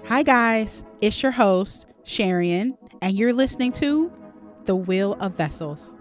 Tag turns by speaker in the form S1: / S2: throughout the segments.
S1: Hi, guys. It's your host, Sharian, and you're listening to The Wheel of Vessels.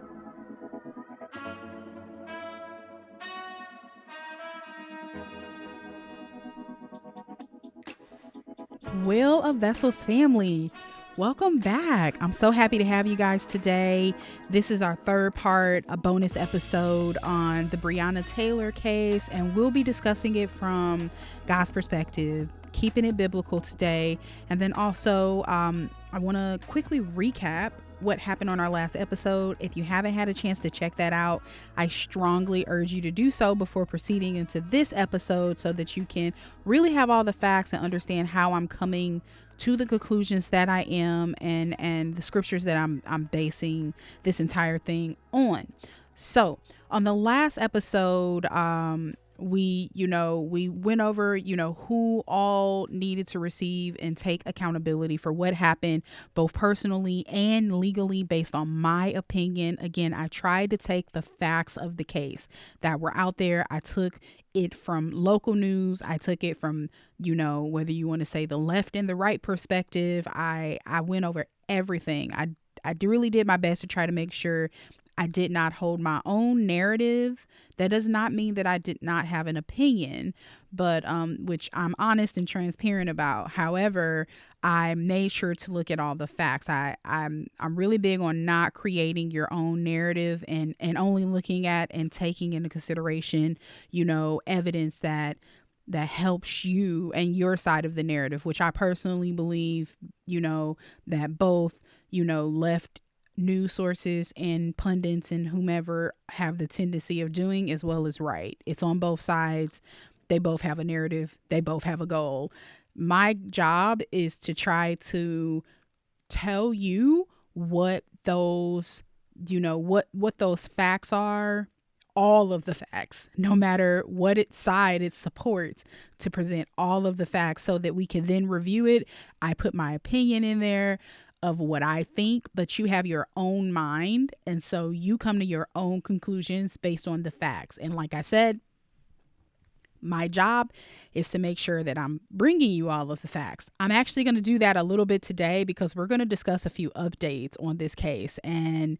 S1: Wheel of Vessels family, welcome back. I'm so happy to have you guys today. This is our third part, a bonus episode on the Breonna Taylor case, and we'll be discussing it from God's perspective, keeping it biblical today. And then also, I want to quickly recap what happened on our last episode. If you haven't had a chance to check that out, I strongly urge you to do so before proceeding into this episode so that you can really have all the facts and understand how I'm coming to the conclusions that I am and the scriptures that I'm basing this entire thing on. So, on the last episode, we went over who all needed to receive and take accountability for what happened, both personally and legally, based on my opinion. Again, I tried to take the facts of the case that were out there. I took it from local news. I took it from, whether you want to say the left and the right perspective. I went over everything. I really did my best to try to make sure I did not hold my own narrative. That does not mean that I did not have an opinion, but which I'm honest and transparent about. However, I made sure to look at all the facts. I'm really big on not creating your own narrative and only looking at and taking into consideration, evidence that helps you and your side of the narrative, which I personally believe, that both, left news sources and pundits and whomever have the tendency of doing, as well as right. It's on both sides. They both have a narrative. They both have a goal. My job is to try to tell you what those, what those facts are, all of the facts, no matter what side it supports, to present all of the facts so that we can then review it. I put my opinion in there of what I think, but you have your own mind. And so you come to your own conclusions based on the facts. And like I said, my job is to make sure that I'm bringing you all of the facts. I'm actually going to do that a little bit today because we're going to discuss a few updates on this case, and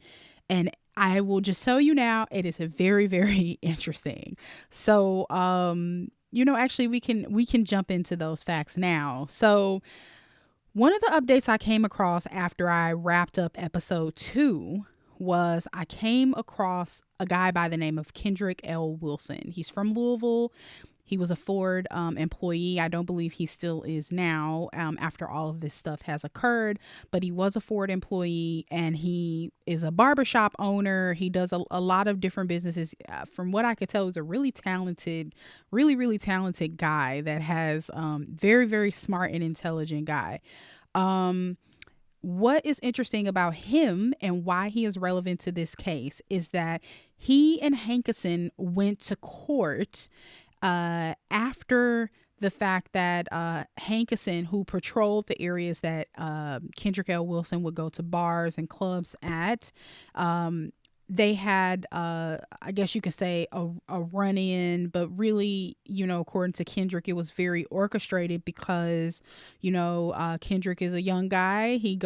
S1: I will just tell you now, it is a very, very interesting. So, actually we can jump into those facts now. So, one of the updates I came across after I wrapped up episode 2 was I came across a guy by the name of Kendrick L Wilson. He's from Louisville. He was a Ford employee. I don't believe he still is now, after all of this stuff has occurred, but he was a Ford employee and he is a barbershop owner. He does a lot of different businesses. From what I could tell, he's a really talented, really, really talented guy that has very, very smart and intelligent guy. Um, what is interesting about him and why he is relevant to this case is that he and Hankerson went to court after the fact that Hankerson, who patrolled the areas that Kendrick L. Wilson would go to bars and clubs at, they had, I guess you could say, a run in, but really, according to Kendrick, it was very orchestrated because, Kendrick is a young guy. He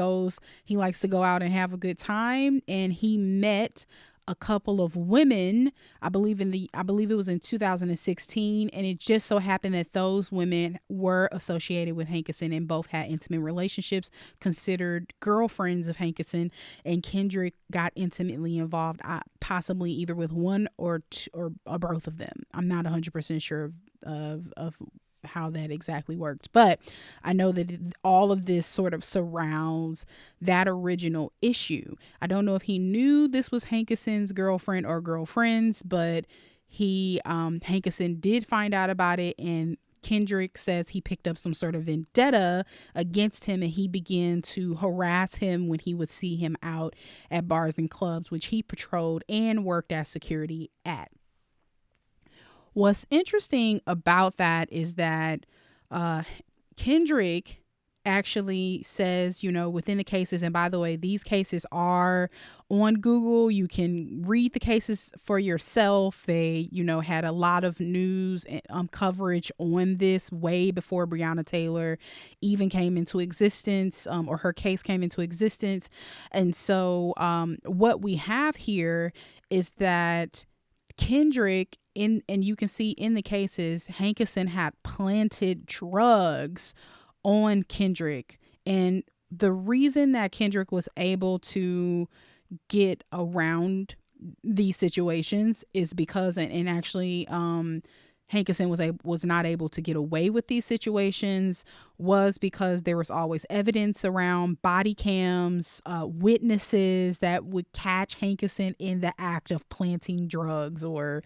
S1: likes to go out and have a good time, and he met a couple of women. I believe it was in 2016, and it just so happened that those women were associated with Hankerson and both had intimate relationships, considered girlfriends of Hankerson, and Kendrick got intimately involved, possibly either with one or two, or both of them. I'm not 100% sure of how that exactly worked, but I know that all of this sort of surrounds that original issue. I don't know if he knew this was Hankerson's girlfriend or girlfriends, but Hankerson did find out about it, and Kendrick says he picked up some sort of vendetta against him, and he began to harass him when he would see him out at bars and clubs, which he patrolled and worked as security at. What's interesting about that is that uh, Kendrick actually says, within the cases, and by the way, these cases are on Google. You can read the cases for yourself. They, had a lot of news and coverage on this way before Breonna Taylor even came into existence, or her case came into existence. And so, what we have here is that Kendrick, and you can see in the cases, Hankerson had planted drugs on Kendrick. And the reason that Kendrick was able to get around these situations is because, and actually, Hankerson was not able to get away with these situations, was because there was always evidence around, body cams, witnesses that would catch Hankerson in the act of planting drugs, or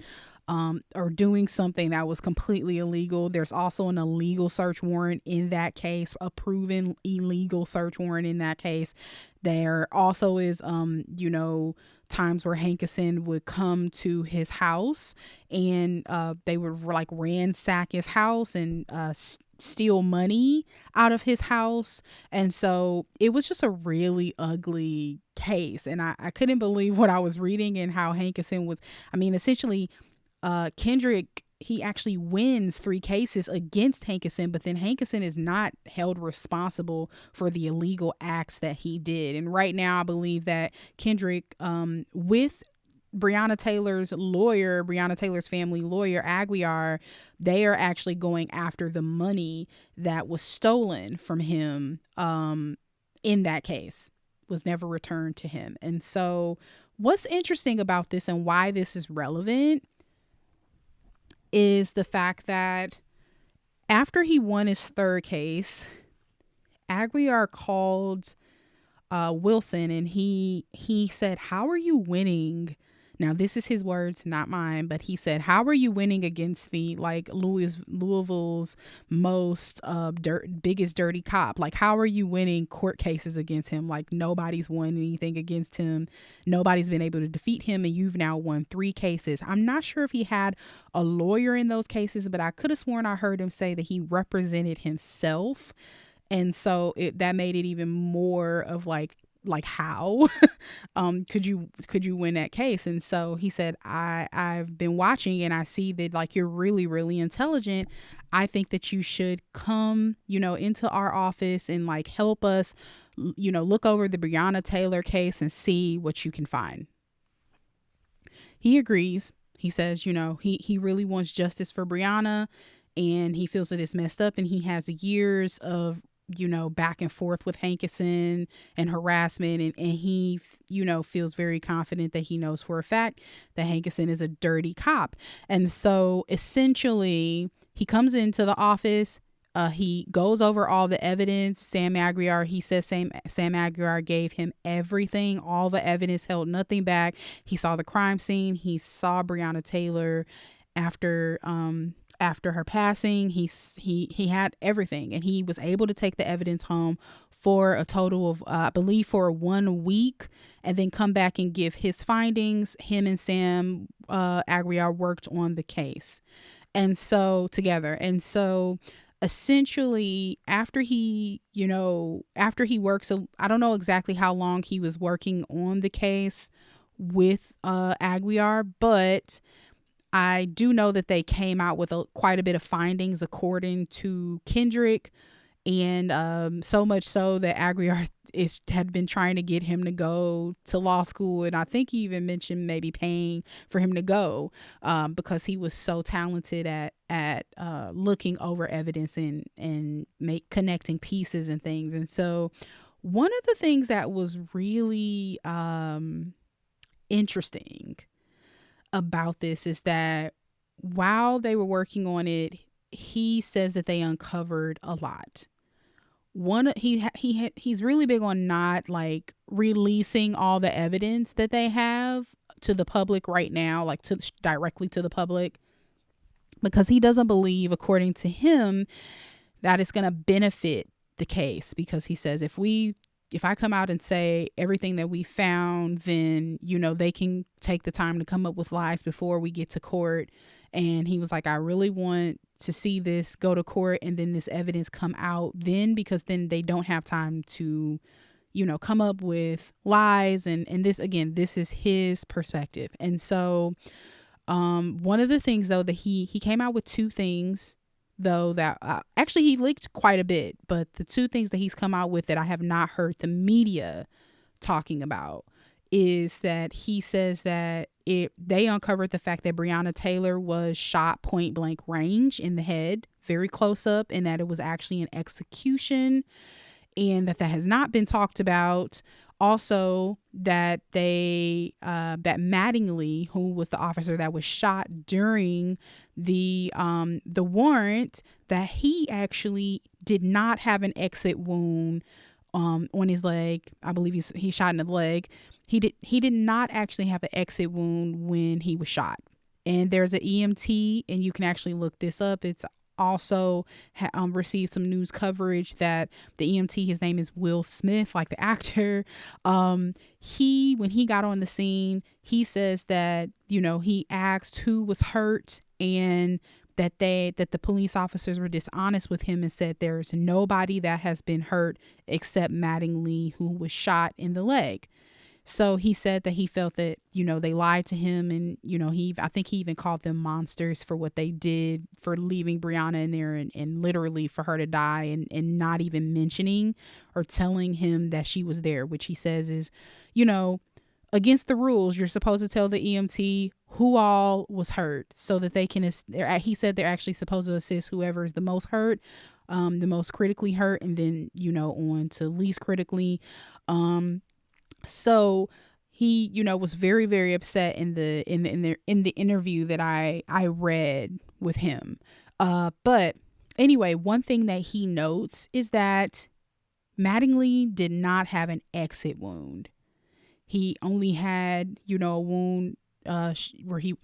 S1: doing something that was completely illegal. There's also an illegal search warrant in that case, a proven illegal search warrant in that case. There also is, times where Hankerson would come to his house, and they would like ransack his house and steal money out of his house. And so it was just a really ugly case. And I couldn't believe what I was reading, and how Hankerson was, essentially, Kendrick, he actually wins 3 cases against Hankerson, but then Hankerson is not held responsible for the illegal acts that he did. And right now, I believe that Kendrick, with Breonna Taylor's lawyer, Breonna Taylor's family lawyer, Aguiar, they are actually going after the money that was stolen from him, in that case, was never returned to him. And so what's interesting about this, and why this is relevant, is the fact that after he won his 3rd case, Aguiar called Wilson, and he said, "How are you winning?" Now, this is his words, not mine, but he said, "How are you winning against the Louisville's most biggest dirty cop? Like, how are you winning court cases against him? Like, nobody's won anything against him. Nobody's been able to defeat him, and you've now won 3 cases." I'm not sure if he had a lawyer in those cases, but I could have sworn I heard him say that he represented himself. And so that made it even more of like how could you win that case? And so he said, I've been watching, and I see that like you're really, really intelligent. I think that you should come, into our office and like help us, look over the Breonna Taylor case and see what you can find. He agrees. He says, he really wants justice for Breonna, and he feels that it's messed up, and he has years of back and forth with Hankerson and harassment, and he feels very confident that he knows for a fact that Hankerson is a dirty cop. And so essentially he comes into the office, he goes over all the evidence. Sam Aguiar, he says Sam Aguiar gave him everything, all the evidence, held nothing back. He saw the crime scene, he saw Breonna Taylor after her passing. He had everything, and he was able to take the evidence home for a total of I believe for 1 week, and then come back and give his findings. Him and Sam Aguiar worked on the case, and so together. And so essentially, after he works, I don't know exactly how long he was working on the case with Aguiar, but I do know that they came out with quite a bit of findings according to Kendrick, and so much so that Aguiar had been trying to get him to go to law school, and I think he even mentioned maybe paying for him to go, because he was so talented at looking over evidence and connecting pieces and things. And so one of the things that was really interesting about this is that while they were working on it, he says that they uncovered a lot. He's really big on not like releasing all the evidence that they have to the public right now, like directly to the public, because he doesn't believe, according to him, that it's going to benefit the case. Because he says if we if I come out and say everything that we found, then, they can take the time to come up with lies before we get to court. And he was like, I really want to see this go to court and then this evidence come out then, because then they don't have time to, come up with lies. And this, again, this is his perspective. And so one of the things, though, that he came out with two things, though, that actually he leaked quite a bit, but the two things that he's come out with that I have not heard the media talking about is that he says that they uncovered the fact that Breonna Taylor was shot point blank range in the head, very close up, and that it was actually an execution, and that has not been talked about. Also, that that Mattingly, who was the officer that was shot during the warrant, that he actually did not have an exit wound on his leg. I believe he shot in the leg. He did not actually have an exit wound when he was shot. And there's an EMT, and you can actually look this up. It's also received some news coverage that the EMT, his name is Will Smith, like the actor. When he got on the scene, he says that, he asked who was hurt, and that the police officers were dishonest with him and said there's nobody that has been hurt except Mattingly, who was shot in the leg. So he said that he felt that, they lied to him, and, I think he even called them monsters for what they did, for leaving Breonna in there and literally for her to die, and not even mentioning or telling him that she was there, which he says is, against the rules. You're supposed to tell the EMT who all was hurt so that they can, he said they're actually supposed to assist whoever is the most hurt, the most critically hurt, and then, on to least critically. So he, was very, very upset in the interview that I read with him. But anyway, one thing that he notes is that Mattingly did not have an exit wound. He only had, a wound where he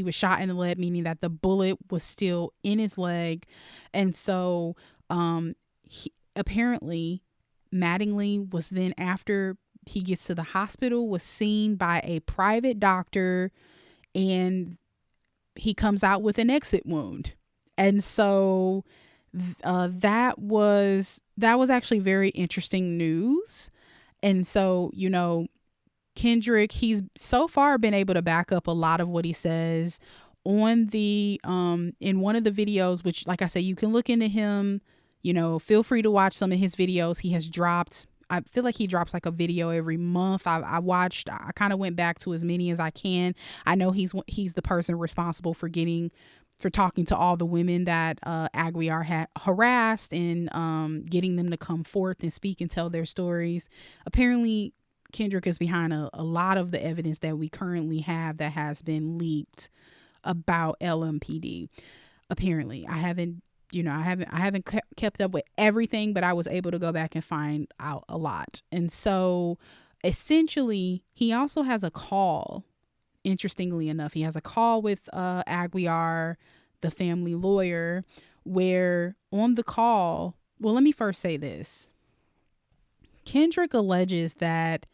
S1: was shot in the leg, meaning that the bullet was still in his leg. And so apparently Mattingly was then, after he gets to the hospital, was seen by a private doctor, and he comes out with an exit wound. And so that was actually very interesting news. And so, Kendrick, he's so far been able to back up a lot of what he says on the in one of the videos, which, like I said, you can look into him, feel free to watch some of his videos. He has dropped, I feel like he drops like a video every month. I kind of went back to as many as I can. I know he's the person responsible for talking to all the women that Aguiar had harassed, and getting them to come forth and speak and tell their stories. Apparently, Kendrick is behind a lot of the evidence that we currently have that has been leaked about LMPD. Apparently, I haven't kept up with everything, but I was able to go back and find out a lot. And so essentially, he also has a call. Interestingly enough, he has a call with Aguiar, the family lawyer, where on the call, well, let me first say this. Kendrick alleges that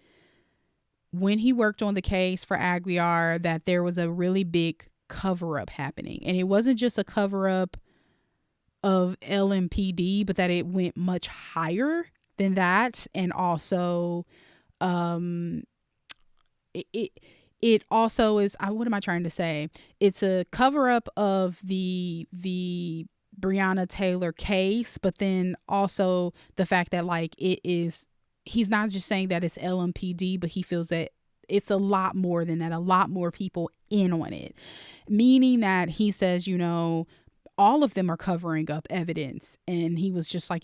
S1: when he worked on the case for Aguiar, that there was a really big cover-up happening. And it wasn't just a cover-up of LMPD, but that it went much higher than that. And also, it also is, what am I trying to say? It's a cover-up of the Breonna Taylor case, but then also the fact that, like, he's not just saying that it's LMPD, but he feels that it's a lot more than that, a lot more people in on it. Meaning that he says, all of them are covering up evidence. And he was just like,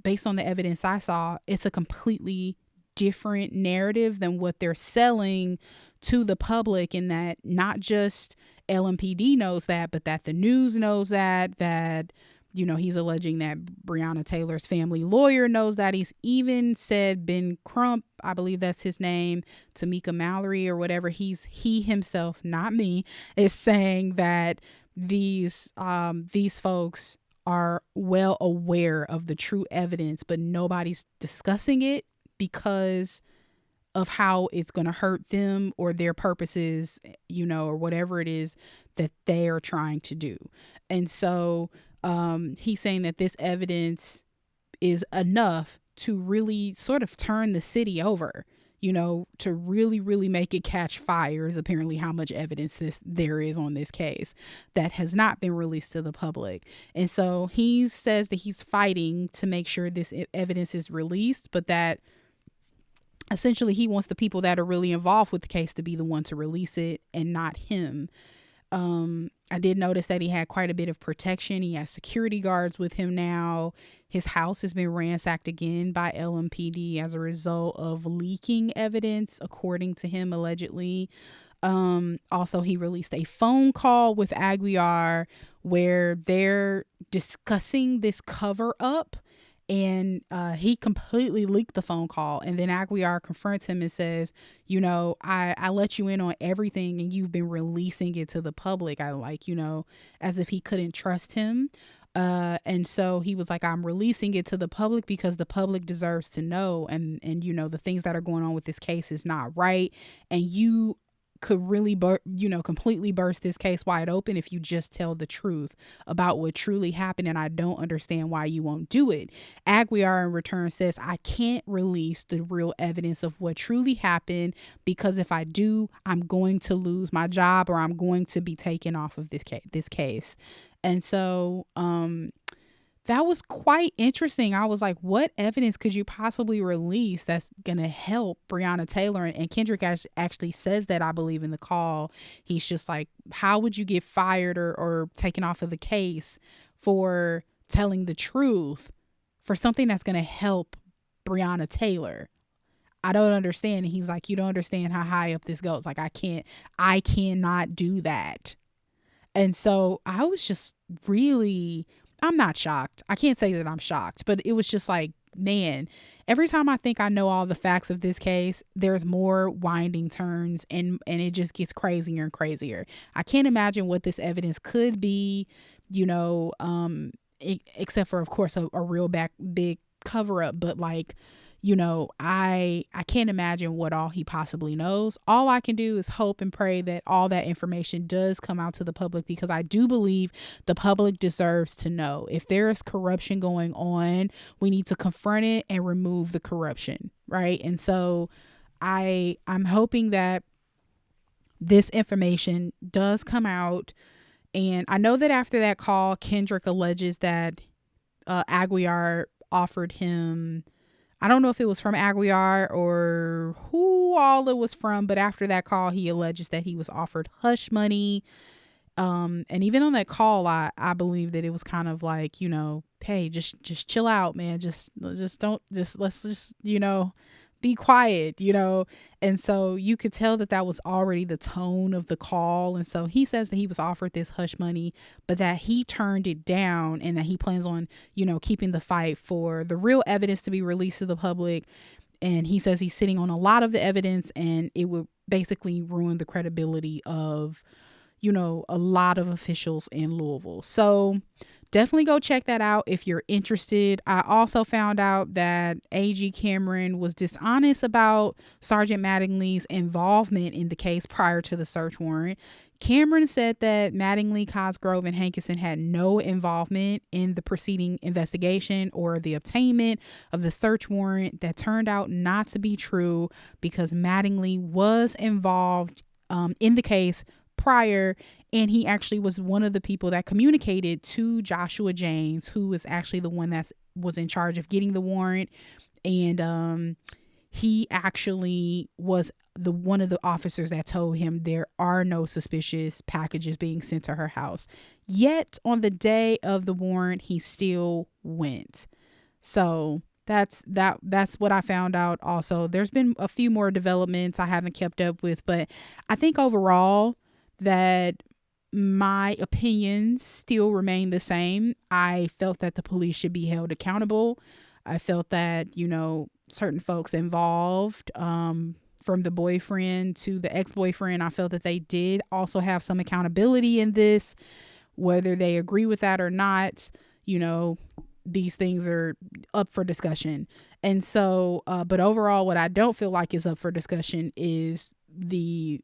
S1: based on the evidence I saw, it's a completely different narrative than what they're selling to the public, and that not just LMPD knows that, but that the news knows that he's alleging that Breonna Taylor's family lawyer knows that. He's even said Ben Crump, I believe that's his name, Tamika Mallory or whatever, he himself, not me, is saying that these folks are well aware of the true evidence, but nobody's discussing it because of how it's going to hurt them or their purposes, or whatever it is that they are trying to do. And so he's saying that this evidence is enough to really sort of turn the city over, to really, really make it catch fire, is apparently how much evidence there is on this case that has not been released to the public. And so he says that he's fighting to make sure this evidence is released, but that essentially he wants the people that are really involved with the case to be the one to release it and not him. I did notice that he had quite a bit of protection. He has security guards with him now. His house has been ransacked again by LMPD as a result of leaking evidence, according to him, allegedly. Also, he released a phone call with Aguiar where they're discussing this cover up. And he completely leaked the phone call. And then Aguiar confronts him and says, I let you in on everything and you've been releasing it to the public. As if he couldn't trust him. And so he was like, I'm releasing it to the public because the public deserves to know. And the things that are going on with this case is not right. And you could really, completely burst this case wide open if you just tell the truth about what truly happened. And I don't understand why you won't do it. Aguiar in return says, I can't release the real evidence of what truly happened because if I do, I'm going to lose my job or I'm going to be taken off of this case. And so, that was quite interesting. I was like, what evidence could you possibly release that's going to help Breonna Taylor? And Kendrick actually says that, I believe, in the call. He's just like, how would you get fired or taken off of the case for telling the truth for something that's going to help Breonna Taylor? I don't understand. And he's like, you don't understand how high up this goes. Like, I cannot do that. And so I was just really... I'm not shocked. I can't say that I'm shocked, but it was just like, man, every time I think I know all the facts of this case, there's more winding turns and it just gets crazier and crazier. I can't imagine what this evidence could be, except for, of course, a real big cover up. But like, I can't imagine what all he possibly knows. All I can do is hope and pray that all that information does come out to the public, because I do believe the public deserves to know. If there is corruption going on, we need to confront it and remove the corruption, right? And so I'm hoping that this information does come out. And I know that after that call, Kendrick alleges that Aguiar offered him, I don't know if it was from Aguiar or who all it was from, but after that call, he alleges that he was offered hush money. And even on that call, I believe that it was kind of like, hey, just chill out, man. Let's just, be quiet, And so you could tell that was already the tone of the call. And so he says that he was offered this hush money, but that he turned it down and that he plans on, keeping the fight for the real evidence to be released to the public. And he says he's sitting on a lot of the evidence and it would basically ruin the credibility of, a lot of officials in Louisville. So definitely go check that out if you're interested. I also found out that AG Cameron was dishonest about Sergeant Mattingly's involvement in the case prior to the search warrant. Cameron said that Mattingly, Cosgrove, and Hankinson had no involvement in the preceding investigation or the obtainment of the search warrant. That turned out not to be true because Mattingly was involved in the case prior, and he actually was one of the people that communicated to Joshua James, who was actually the one that was in charge of getting the warrant. And he actually was one of the officers that told him there are no suspicious packages being sent to her house. Yet on the day of the warrant, he still went. So that's what I found out. Also, there's been a few more developments I haven't kept up with, but I think overall that my opinions still remain the same. I felt that the police should be held accountable. I felt that, certain folks involved, from the boyfriend to the ex-boyfriend, I felt that they did also have some accountability in this, whether they agree with that or not. these things are up for discussion. And so, but overall, what I don't feel like is up for discussion is the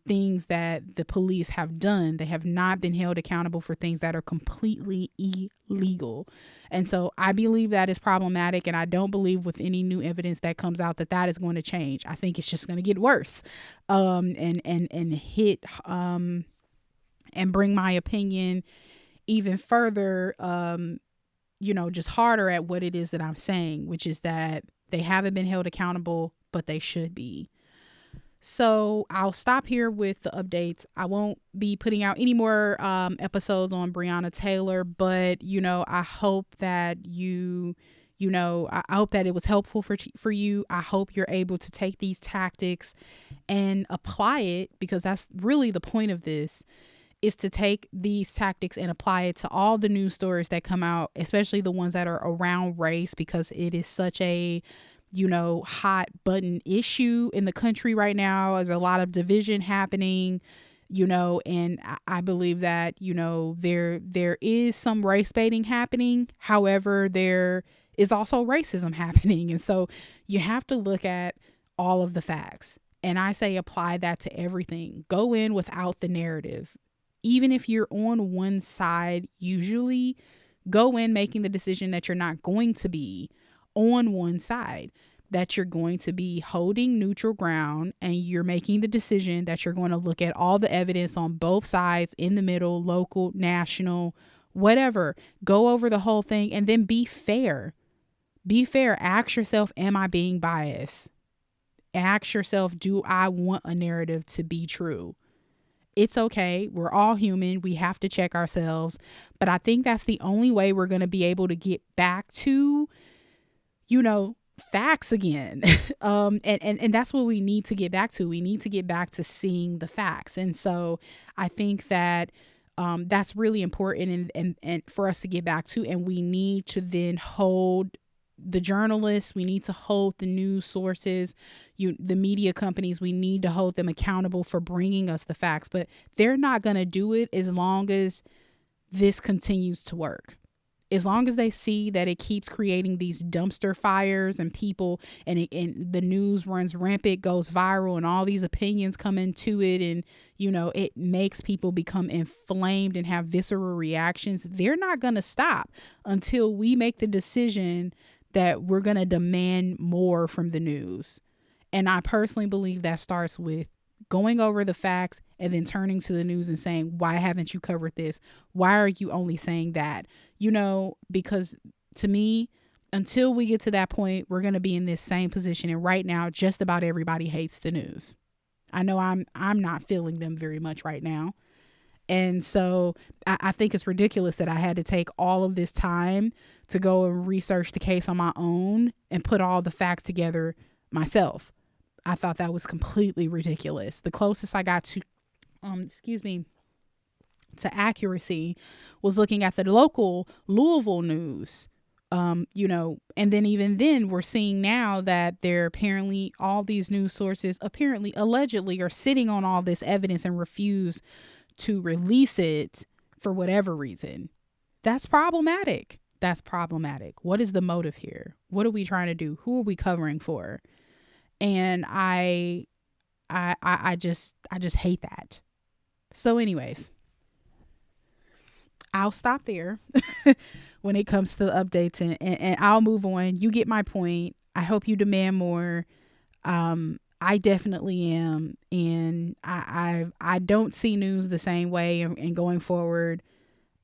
S1: things that the police have done. They have not been held accountable for things that are completely illegal. And so I believe that is problematic, and I don't believe with any new evidence that comes out that that is going to change. I think it's just going to get worse, and hit and bring my opinion even further, just harder at what it is that I'm saying, which is that they haven't been held accountable, but they should be. So I'll stop here with the updates. I won't be putting out any more episodes on Breonna Taylor, but I hope that I hope that it was helpful for you. I hope you're able to take these tactics and apply it, because that's really the point of this, is to take these tactics and apply it to all the news stories that come out, especially the ones that are around race, because it is such a hot button issue in the country right now. There's a lot of division happening, and I believe that, there is some race baiting happening. However, there is also racism happening. And so you have to look at all of the facts. And I say apply that to everything. Go in without the narrative. Even if you're on one side, usually go in making the decision that you're not going to be on one side, that you're going to be holding neutral ground, and you're making the decision that you're going to look at all the evidence on both sides, in the middle, local, national, whatever. Go over the whole thing and then be fair. Be fair. Ask yourself, am I being biased? Ask yourself, do I want a narrative to be true? It's okay. We're all human. We have to check ourselves. But I think that's the only way we're going to be able to get back to, facts again. And that's what we need to get back to. We need to get back to seeing the facts. And so I think that that's really important and for us to get back to. And we need to then hold the journalists, we need to hold the news sources, the media companies, we need to hold them accountable for bringing us the facts. But they're not going to do it as long as this continues to work. As long as they see that it keeps creating these dumpster fires and people, and the news runs rampant, goes viral, and all these opinions come into it, and it makes people become inflamed and have visceral reactions, they're not going to stop until we make the decision that we're going to demand more from the news. And I personally believe that starts with going over the facts and then turning to the news and saying, why haven't you covered this? Why are you only saying that? Because to me, until we get to that point, we're going to be in this same position. And right now, just about everybody hates the news. I know I'm not feeling them very much right now. And so I think it's ridiculous that I had to take all of this time to go and research the case on my own and put all the facts together myself. I thought that was completely ridiculous. The closest I got to, to accuracy was looking at the local Louisville news. And then even then we're seeing now that they're apparently, all these news sources allegedly are sitting on all this evidence and refuse to release it for whatever reason. That's problematic. What is the motive here? What are we trying to do? Who are we covering for? And I just hate that. So anyways, I'll stop there when it comes to the updates, and I'll move on. You get my point. I hope you demand more. I definitely am. And I don't see news the same way. And going forward,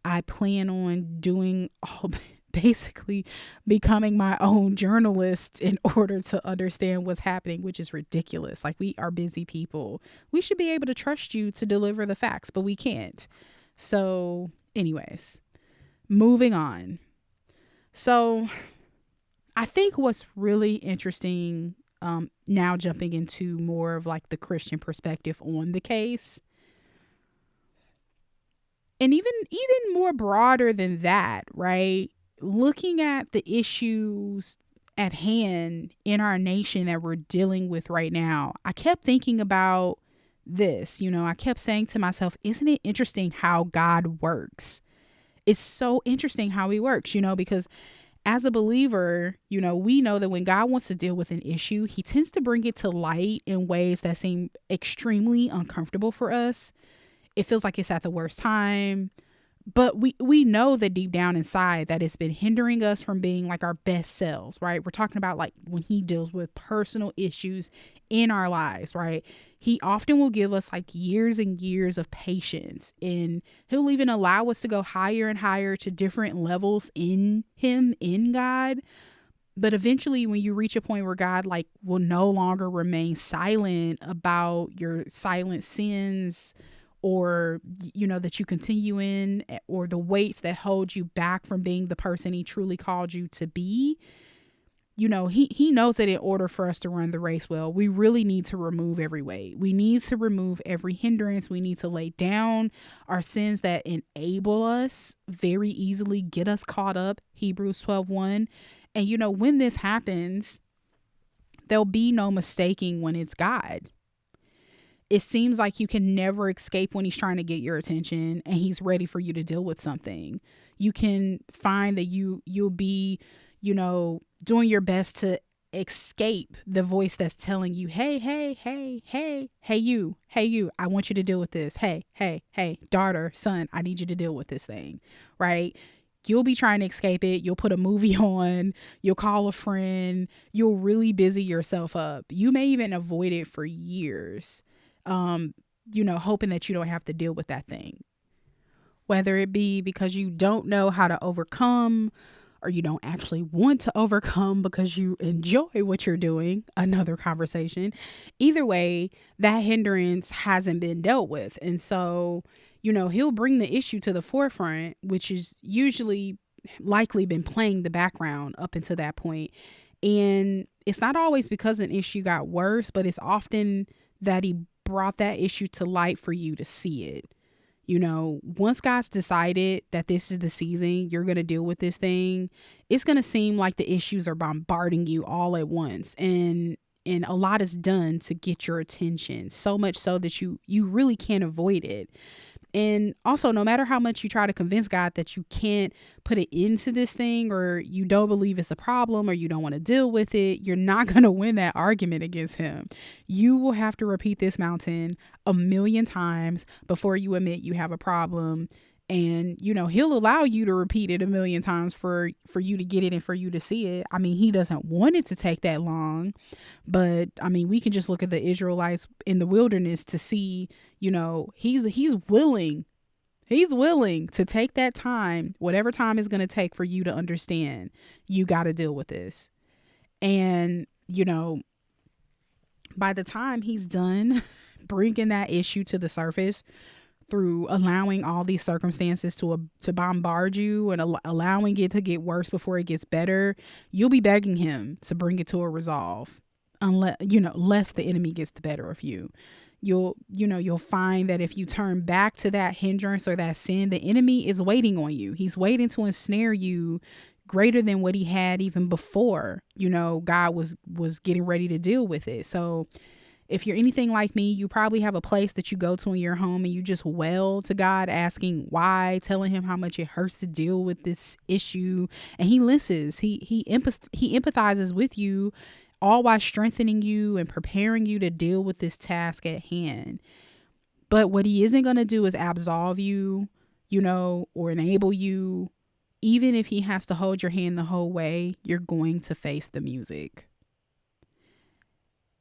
S1: I plan on doing basically becoming my own journalist in order to understand what's happening, which is ridiculous. Like, we are busy people. We should be able to trust you to deliver the facts, but we can't. So anyways, moving on. So I think what's really interesting, now jumping into more of like the Christian perspective on the case, and even more broader than that, right? Looking at the issues at hand in our nation that we're dealing with right now, I kept thinking about this. I kept saying to myself, isn't it interesting how God works? It's so interesting how he works, because as a believer, we know that when God wants to deal with an issue, he tends to bring it to light in ways that seem extremely uncomfortable for us. It feels like it's at the worst time, but we know that deep down inside that it's been hindering us from being like our best selves, right? We're talking about like when he deals with personal issues in our lives, right? He often will give us like years and years of patience, and he'll even allow us to go higher and higher to different levels in him, in God. But eventually when you reach a point where God like will no longer remain silent about your silent sins, or that you continue in, or the weights that hold you back from being the person he truly called you to be, he knows that in order for us to run the race well, we really need to remove every weight. We need to remove every hindrance. We need to lay down our sins that enable us very easily, get us caught up. Hebrews 12:1. And when this happens, there'll be no mistaking when it's God. It seems like you can never escape when he's trying to get your attention and he's ready for you to deal with something. You can find that you'll be, doing your best to escape the voice that's telling you, hey, hey, hey, hey, hey, you, I want you to deal with this. Hey, hey, hey, daughter, son, I need you to deal with this thing, right? You'll be trying to escape it. You'll put a movie on. You'll call a friend. You'll really busy yourself up. You may even avoid it for years, hoping that you don't have to deal with that thing. Whether it be because you don't know how to overcome, or you don't actually want to overcome because you enjoy what you're doing, another conversation. Either way, that hindrance hasn't been dealt with. And so, he'll bring the issue to the forefront, which is usually likely been playing the background up until that point. And it's not always because an issue got worse, but it's often that he brought that issue to light for you to see it. Once God's decided that this is the season you're going to deal with this thing, it's going to seem like the issues are bombarding you all at once. And a lot is done to get your attention, so much so that you really can't avoid it. And also, no matter how much you try to convince God that you can't put it into this thing, or you don't believe it's a problem, or you don't want to deal with it, you're not going to win that argument against him. You will have to repeat this mountain a million times before you admit you have a problem. And, he'll allow you to repeat it a million times for you to get it and for you to see it. I mean, he doesn't want it to take that long. But, I mean, we can just look at the Israelites in the wilderness to see, he's willing. He's willing to take that time, whatever time it's going to take for you to understand you got to deal with this. And, by the time he's done bringing that issue to the surface, through allowing all these circumstances to bombard you and allowing it to get worse before it gets better, you'll be begging him to bring it to a resolve, lest the enemy gets the better of you. You'll find that if you turn back to that hindrance or that sin, the enemy is waiting on you. He's waiting to ensnare you greater than what he had even before, God was getting ready to deal with it. So if you're anything like me, you probably have a place that you go to in your home and you just wail to God, asking why, telling him how much it hurts to deal with this issue. And he listens. He empathizes with you, all while strengthening you and preparing you to deal with this task at hand. But what he isn't going to do is absolve you, or enable you. Even if he has to hold your hand the whole way, you're going to face the music.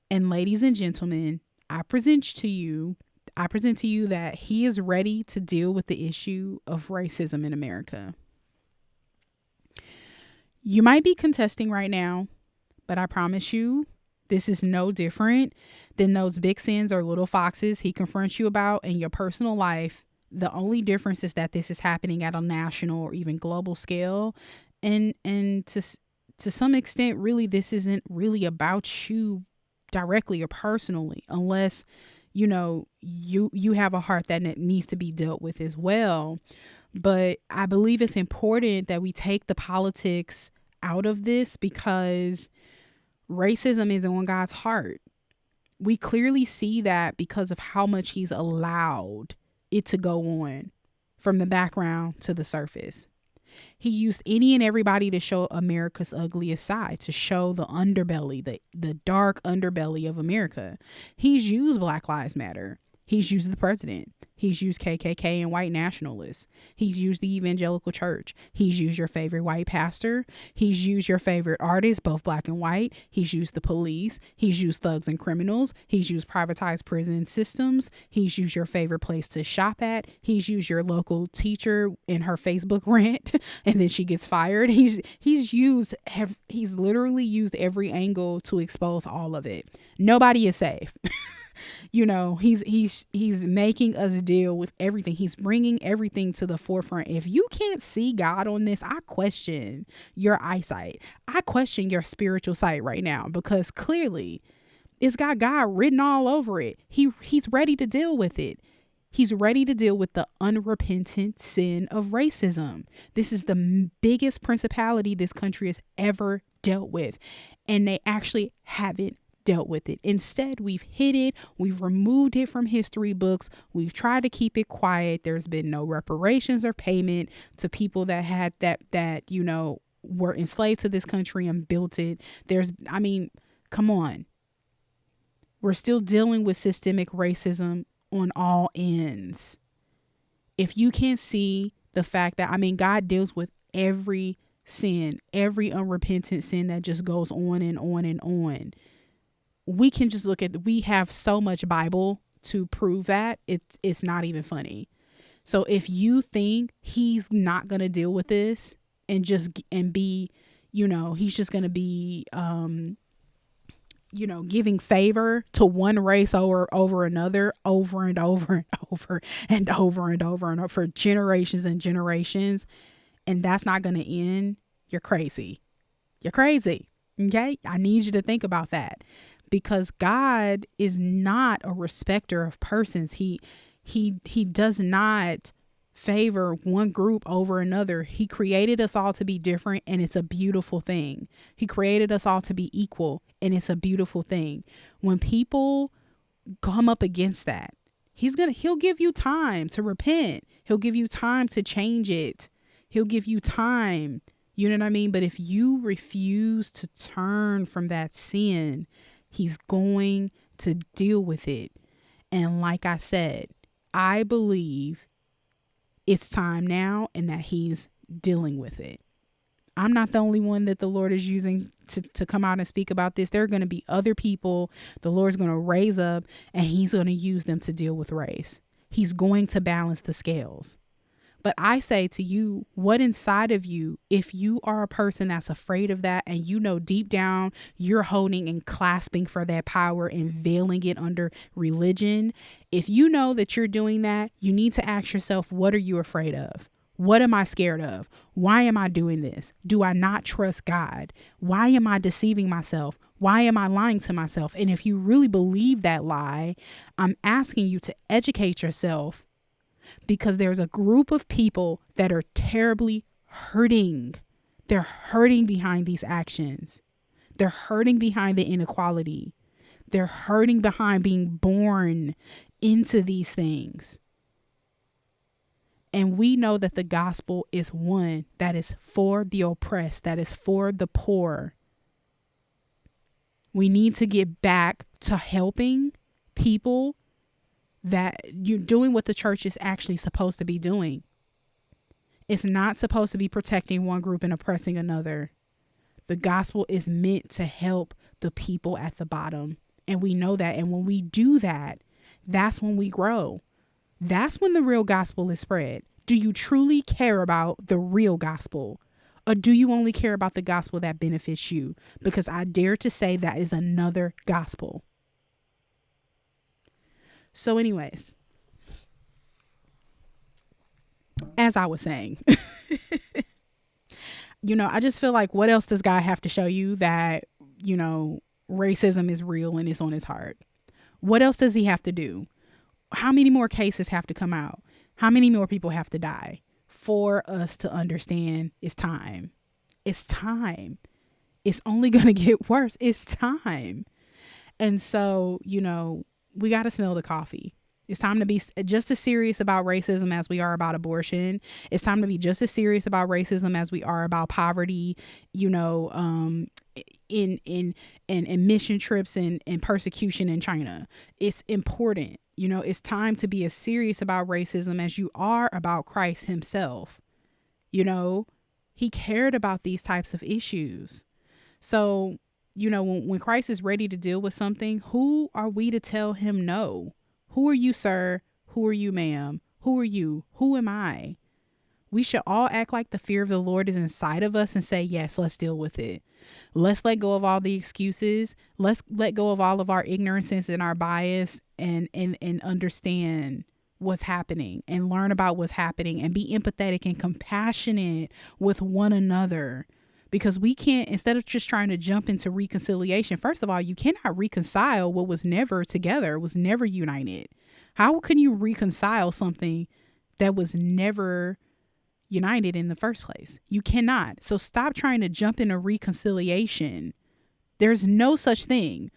S1: And ladies and gentlemen, I present to you that he is ready to deal with the issue of racism in America. You might be contesting right now, but I promise you, this is no different than those big sins or little foxes he confronts you about in your personal life. The only difference is that this is happening at a national or even global scale. And to some extent, really, this isn't really about you directly or personally, unless you have a heart that needs to be dealt with as well. But I believe it's important that we take the politics out of this, because racism is on God's heart. We clearly see that because of how much he's allowed it to go on from the background to the surface. He used any and everybody to show America's ugliest side, to show the underbelly, the dark underbelly of America. He's used Black Lives Matter. He's used the president. He's used KKK and white nationalists. He's used the evangelical church. He's used your favorite white pastor. He's used your favorite artists, both black and white. He's used the police. He's used thugs and criminals. He's used privatized prison systems. He's used your favorite place to shop at. He's used your local teacher in her Facebook rant and then she gets fired. He's literally used every angle to expose all of it. Nobody is safe. He's making us deal with everything. He's bringing everything to the forefront. If you can't see God on this, I question your eyesight. I question your spiritual sight right now, because clearly it's got God written all over it. He's ready to deal with it. He's ready to deal with the unrepentant sin of racism. This is the biggest principality this country has ever dealt with, and they actually haven't dealt with it. Instead, we've hid it. We've removed it from history books. We've tried to keep it quiet. There's been no reparations or payment to people that had that were enslaved to this country and built it. Come on. We're still dealing with systemic racism on all ends. If you can't see the fact that, God deals with every sin, every unrepentant sin that just goes on and on and on. We can just we have so much Bible to prove that it's not even funny. So if you think he's not going to deal with this and be, he's just going to be, giving favor to one race over another over and over and over and over and over and over for generations and generations, and that's not going to end, you're crazy. You're crazy. Okay? I need you to think about that. Because God is not a respecter of persons. He does not favor one group over another. He created us all to be different, and it's a beautiful thing. He created us all to be equal, and it's a beautiful thing. When people come up against that, he'll give you time to repent. He'll give you time to change it. He'll give you time. You know what I mean? But if you refuse to turn from that sin, he's going to deal with it. And like I said, I believe it's time now and that he's dealing with it. I'm not the only one that the Lord is using to come out and speak about this. There are going to be other people the Lord's going to raise up, and he's going to use them to deal with race. He's going to balance the scales. But I say to you, what inside of you, if you are a person that's afraid of that, and deep down you're holding and clasping for that power and veiling it under religion, if you know that you're doing that, you need to ask yourself, what are you afraid of? What am I scared of? Why am I doing this? Do I not trust God? Why am I deceiving myself? Why am I lying to myself? And if you really believe that lie, I'm asking you to educate yourself, because there's a group of people that are terribly hurting. They're hurting behind these actions. They're hurting behind the inequality. They're hurting behind being born into these things. And we know that the gospel is one that is for the oppressed, that is for the poor. We need to get back to helping people, that you're doing what the church is actually supposed to be doing. It's not supposed to be protecting one group and oppressing another. The gospel is meant to help the people at the bottom. And we know that. And when we do that, that's when we grow. That's when the real gospel is spread. Do you truly care about the real gospel? Or do you only care about the gospel that benefits you? Because I dare to say that is another gospel. So anyways, as I was saying, I just feel like, what else does God have to show you that, racism is real and it's on his heart? What else does he have to do? How many more cases have to come out? How many more people have to die for us to understand it's time? It's time. It's only going to get worse. It's time. And so, we got to smell the coffee. It's time to be just as serious about racism as we are about abortion. It's time to be just as serious about racism as we are about poverty, you know, in mission trips and persecution in China. It's important. You know, it's time to be as serious about racism as you are about Christ himself. You know, he cared about these types of issues. So, you know, when Christ is ready to deal with something, who are we to tell him no? Who are you, sir? Who are you, ma'am? Who are you? Who am I? We should all act like the fear of the Lord is inside of us and say, yes, let's deal with it. Let's let go of all the excuses. Let's let go of all of our ignorances and our bias and understand what's happening and learn about what's happening and be empathetic and compassionate with one another. Because we can't, instead of just trying to jump into reconciliation, first of all, you cannot reconcile what was never together, was never united. How can you reconcile something that was never united in the first place? You cannot. So stop trying to jump into reconciliation. There's no such thing.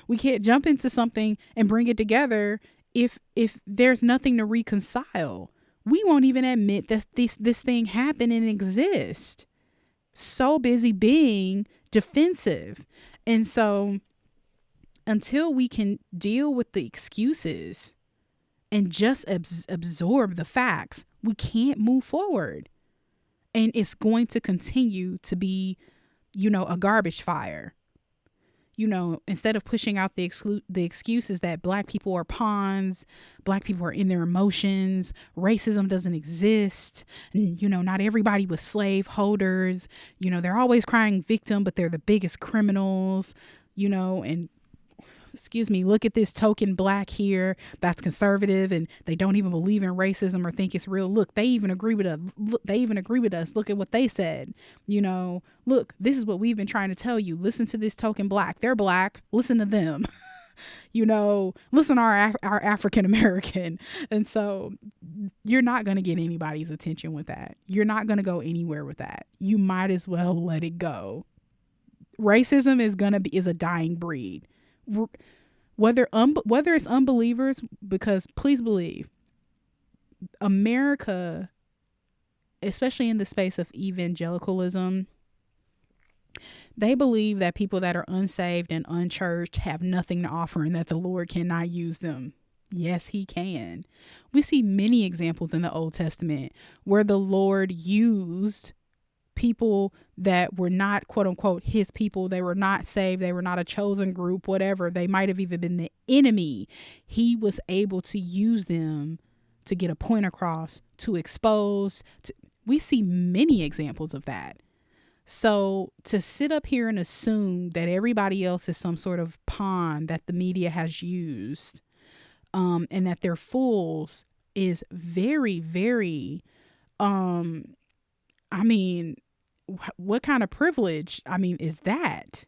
S1: We can't jump into something and bring it together if there's nothing to reconcile. We won't even admit that this thing happened and exists. So busy being defensive. And so until we can deal with the excuses and just absorb the facts, we can't move forward. And it's going to continue to be, you know, a garbage fire. You know, instead of pushing out the excuses that black people are pawns, black people are in their emotions, racism doesn't exist, and, you know, not everybody was slave holders, you know, they're always crying victim, but they're the biggest criminals, you know, and look at this token black here that's conservative and they don't even believe in racism or think it's real. Look, they even agree with us. Look at what they said. You know, look, this is what we've been trying to tell you. Listen to this token black. They're black. Listen to them. You know, listen to our African American. And so you're not going to get anybody's attention with that. You're not going to go anywhere with that. You might as well let it go. Racism is a dying breed. Whether it's unbelievers, because please believe, America, especially in the space of evangelicalism, they believe that people that are unsaved and unchurched have nothing to offer and that the Lord cannot use them. Yes, he can. We see many examples in the Old Testament where the Lord used people that were not, quote unquote, his people. They were not saved. They were not a chosen group, whatever. They might have even been the enemy. He was able to use them to get a point across, to expose. We see many examples of that. So to sit up here and assume that everybody else is some sort of pawn that the media has used, and that they're fools is very, very, I mean, what kind of privilege, is that?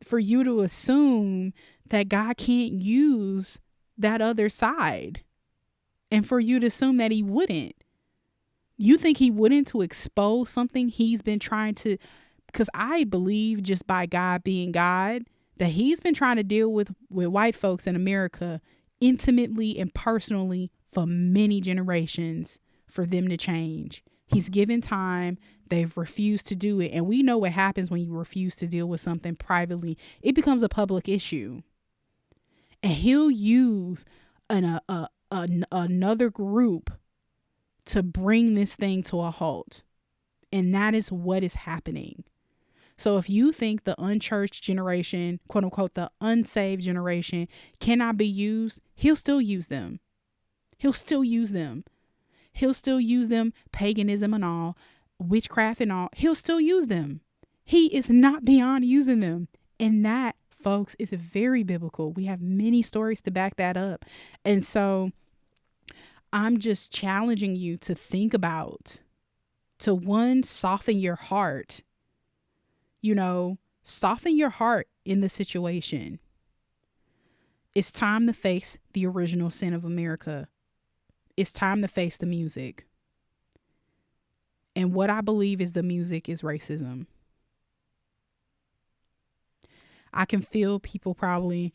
S1: For you to assume that God can't use that other side, and for you to assume that he wouldn't. You think he wouldn't to expose something he's been trying to, because I believe just by God being God, that he's been trying to deal with white folks in America intimately and personally for many generations for them to change. He's given time. They've refused to do it. And we know what happens when you refuse to deal with something privately. It becomes a public issue. And he'll use another group to bring this thing to a halt. And that is what is happening. So if you think the unchurched generation, quote unquote, the unsaved generation cannot be used, he'll still use them. He'll still use them. He'll still use them, paganism and all, witchcraft and all. He'll still use them. He is not beyond using them. And that, folks, is very biblical. We have many stories to back that up. And so I'm just challenging you to think about, to one, soften your heart. Soften your heart in the situation. It's time to face the original sin of America. It's time to face the music. And what I believe is the music is racism. I can feel people probably,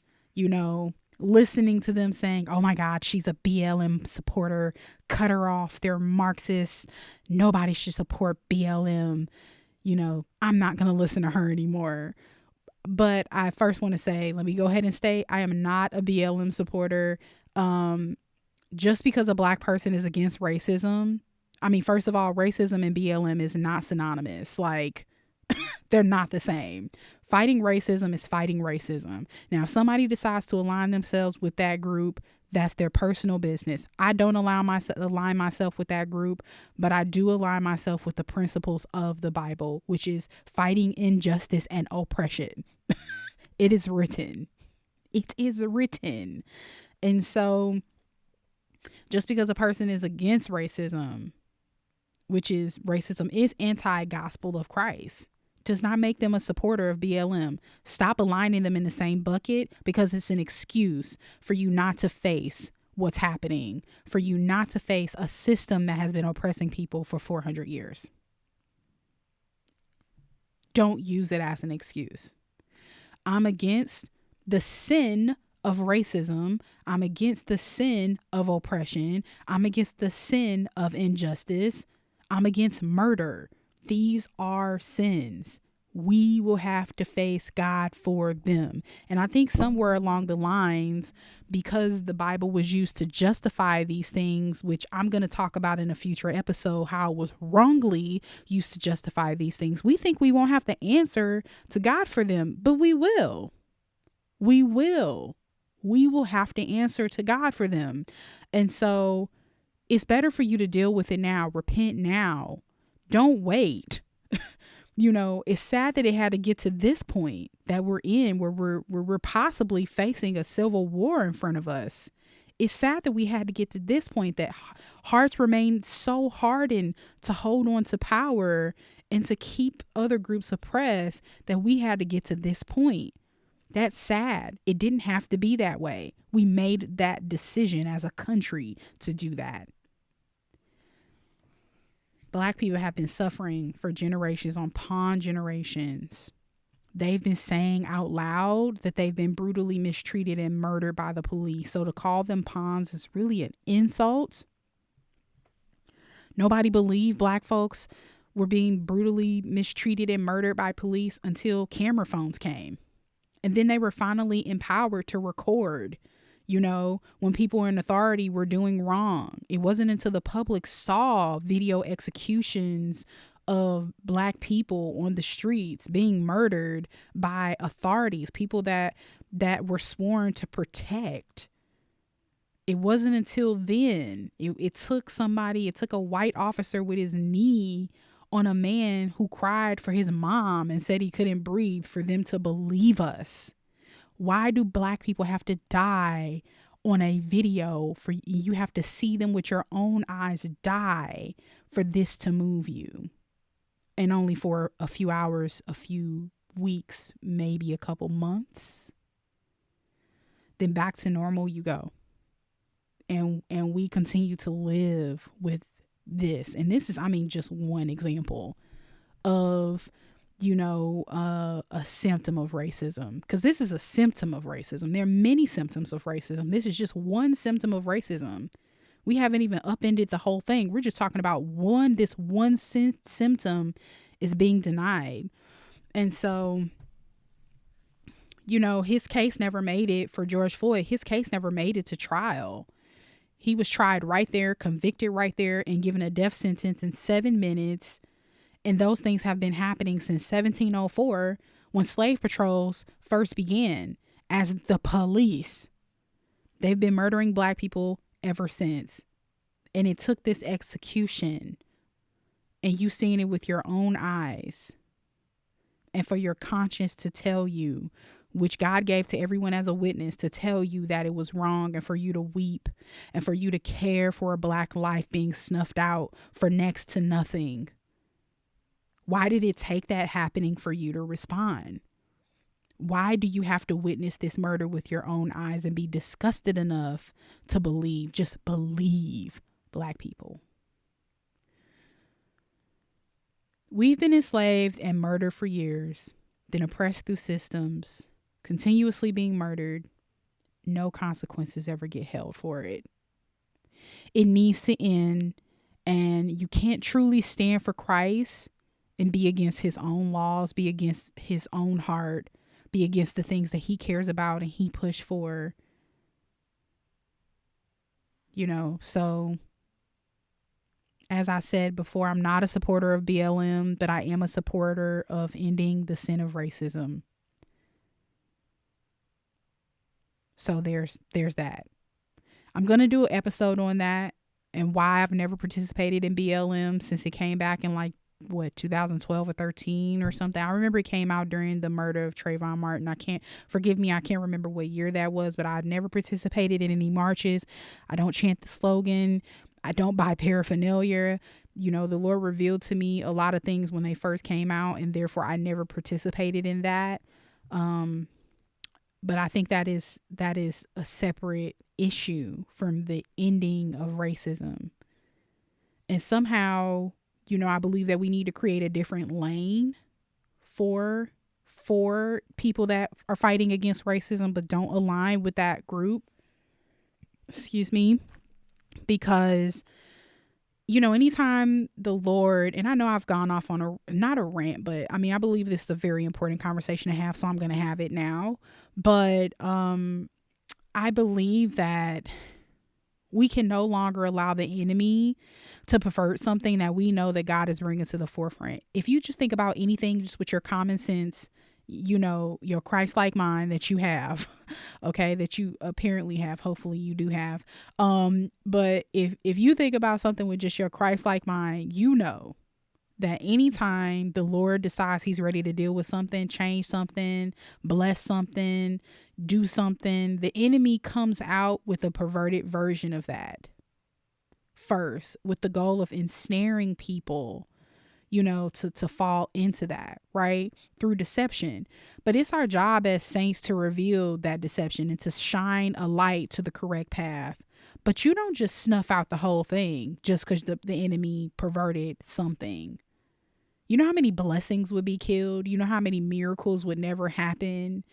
S1: listening to them saying, oh my God, she's a BLM supporter, cut her off, they're Marxists, nobody should support BLM, I'm not going to listen to her anymore. But I first want to say, let me go ahead and state, I am not a BLM supporter. Just because a black person is against racism, I mean, first of all, racism and BLM is not synonymous. Like, they're not the same. Fighting racism is fighting racism. Now, if somebody decides to align themselves with that group, that's their personal business. I don't align myself with that group, but I do align myself with the principles of the Bible, which is fighting injustice and oppression. It is written. It is written. And so just because a person is against racism, which is racism is anti-gospel of Christ, does not make them a supporter of BLM. Stop aligning them in the same bucket, because it's an excuse for you not to face what's happening, for you not to face a system that has been oppressing people for 400 years. Don't use it as an excuse. I'm against the sin of racism. I'm against the sin of oppression. I'm against the sin of injustice. I'm against murder. These are sins. We will have to face God for them. And I think somewhere along the lines, because the Bible was used to justify these things, which I'm going to talk about in a future episode, how it was wrongly used to justify these things, we think we won't have to answer to God for them, but we will. We will. We will have to answer to God for them. And so it's better for you to deal with it now. Repent now. Don't wait. It's sad that it had to get to this point that we're in, where we're possibly facing a civil war in front of us. It's sad that we had to get to this point, that hearts remain so hardened to hold on to power and to keep other groups oppressed, that we had to get to this point. That's sad. It didn't have to be that way. We made that decision as a country to do that. Black people have been suffering for generations upon generations. They've been saying out loud that they've been brutally mistreated and murdered by the police. So to call them pawns is really an insult. Nobody believed Black folks were being brutally mistreated and murdered by police until camera phones came. And then they were finally empowered to record, when people in authority were doing wrong. It wasn't until the public saw video executions of Black people on the streets being murdered by authorities, people that were sworn to protect. It wasn't until then. It took a white officer with his knee on a man who cried for his mom and said he couldn't breathe for them to believe us. Why do Black people have to die on a video for you have to see them with your own eyes die for this to move you? And only for a few hours, a few weeks, maybe a couple months. Then back to normal you go. And we continue to live with this. And this is, just one example of a symptom of racism, because this is a symptom of racism. There are many symptoms of racism. This is just one symptom of racism. We haven't even upended the whole thing. We're just talking about this one symptom is being denied. And so, his case never made it for George Floyd. His case never made it to trial. He was tried right there, convicted right there, and given a death sentence in 7 minutes. And those things have been happening since 1704, when slave patrols first began as the police. They've been murdering Black people ever since. And it took this execution, and you seen it with your own eyes, and for your conscience to tell you, which God gave to everyone as a witness, to tell you that it was wrong, and for you to weep, and for you to care for a Black life being snuffed out for next to nothing. Why did it take that happening for you to respond? Why do you have to witness this murder with your own eyes and be disgusted enough to believe, just believe, Black people? We've been enslaved and murdered for years, then oppressed through systems, continuously being murdered, no consequences ever get held for it. It needs to end, and you can't truly stand for Christ and be against his own laws, be against his own heart, be against the things that he cares about and he pushed for, So, as I said before, I'm not a supporter of BLM, but I am a supporter of ending the sin of racism. So there's that. I'm going to do an episode on that and why I've never participated in BLM since it came back in 2012 or 13 or something. I remember it came out during the murder of Trayvon Martin. I can't remember what year that was, but I've never participated in any marches. I don't chant the slogan. I don't buy paraphernalia. The Lord revealed to me a lot of things when they first came out, and therefore I never participated in that. But I think that is a separate issue from the ending of racism. And somehow, I believe that we need to create a different lane for people that are fighting against racism but don't align with that group. Excuse me. Because anytime the Lord, and I know I've gone off on not a rant, but I mean, I believe this is a very important conversation to have, so I'm going to have it now. But I believe that we can no longer allow the enemy to pervert something that we know that God is bringing to the forefront. If you just think about anything just with your common sense, your Christ-like mind that you have, okay, that you apparently have, hopefully you do have. But if you think about something with just your Christ-like mind, that anytime the Lord decides he's ready to deal with something, change something, bless something, do something, the enemy comes out with a perverted version of that first, with the goal of ensnaring people, to fall into that, right? Through deception. But it's our job as saints to reveal that deception and to shine a light to the correct path. But you don't just snuff out the whole thing just because the enemy perverted something. You know how many blessings would be killed? You know how many miracles would never happen?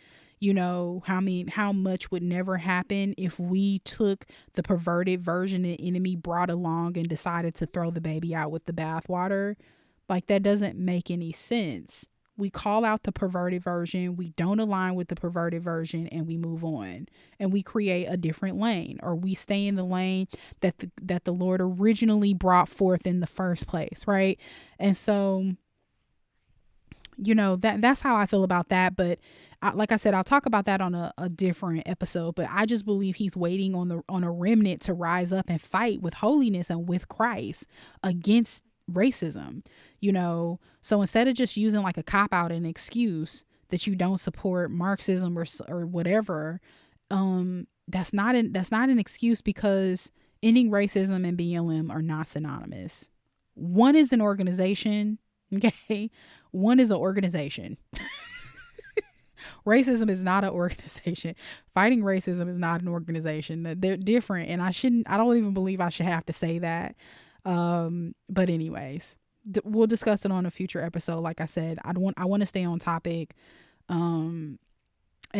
S1: How much would never happen if we took the perverted version the enemy brought along and decided to throw the baby out with the bathwater? That doesn't make any sense. We call out the perverted version, we don't align with the perverted version, and we move on. And we create a different lane, or we stay in the lane that the Lord originally brought forth in the first place, right? And so, that's how I feel about that. But like I said, I'll talk about that on a different episode. But I just believe he's waiting on a remnant to rise up and fight with holiness and with Christ against racism. So instead of just using a cop out and excuse that you don't support Marxism or whatever, that's not an excuse, because ending racism and BLM are not synonymous. One is an organization, okay? One is an organization. Racism is not an organization. Fighting racism is not an organization. They're different, and I don't even believe I should have to say that. But anyways, we'll discuss it on a future episode. Like I said, I want to stay on topic. And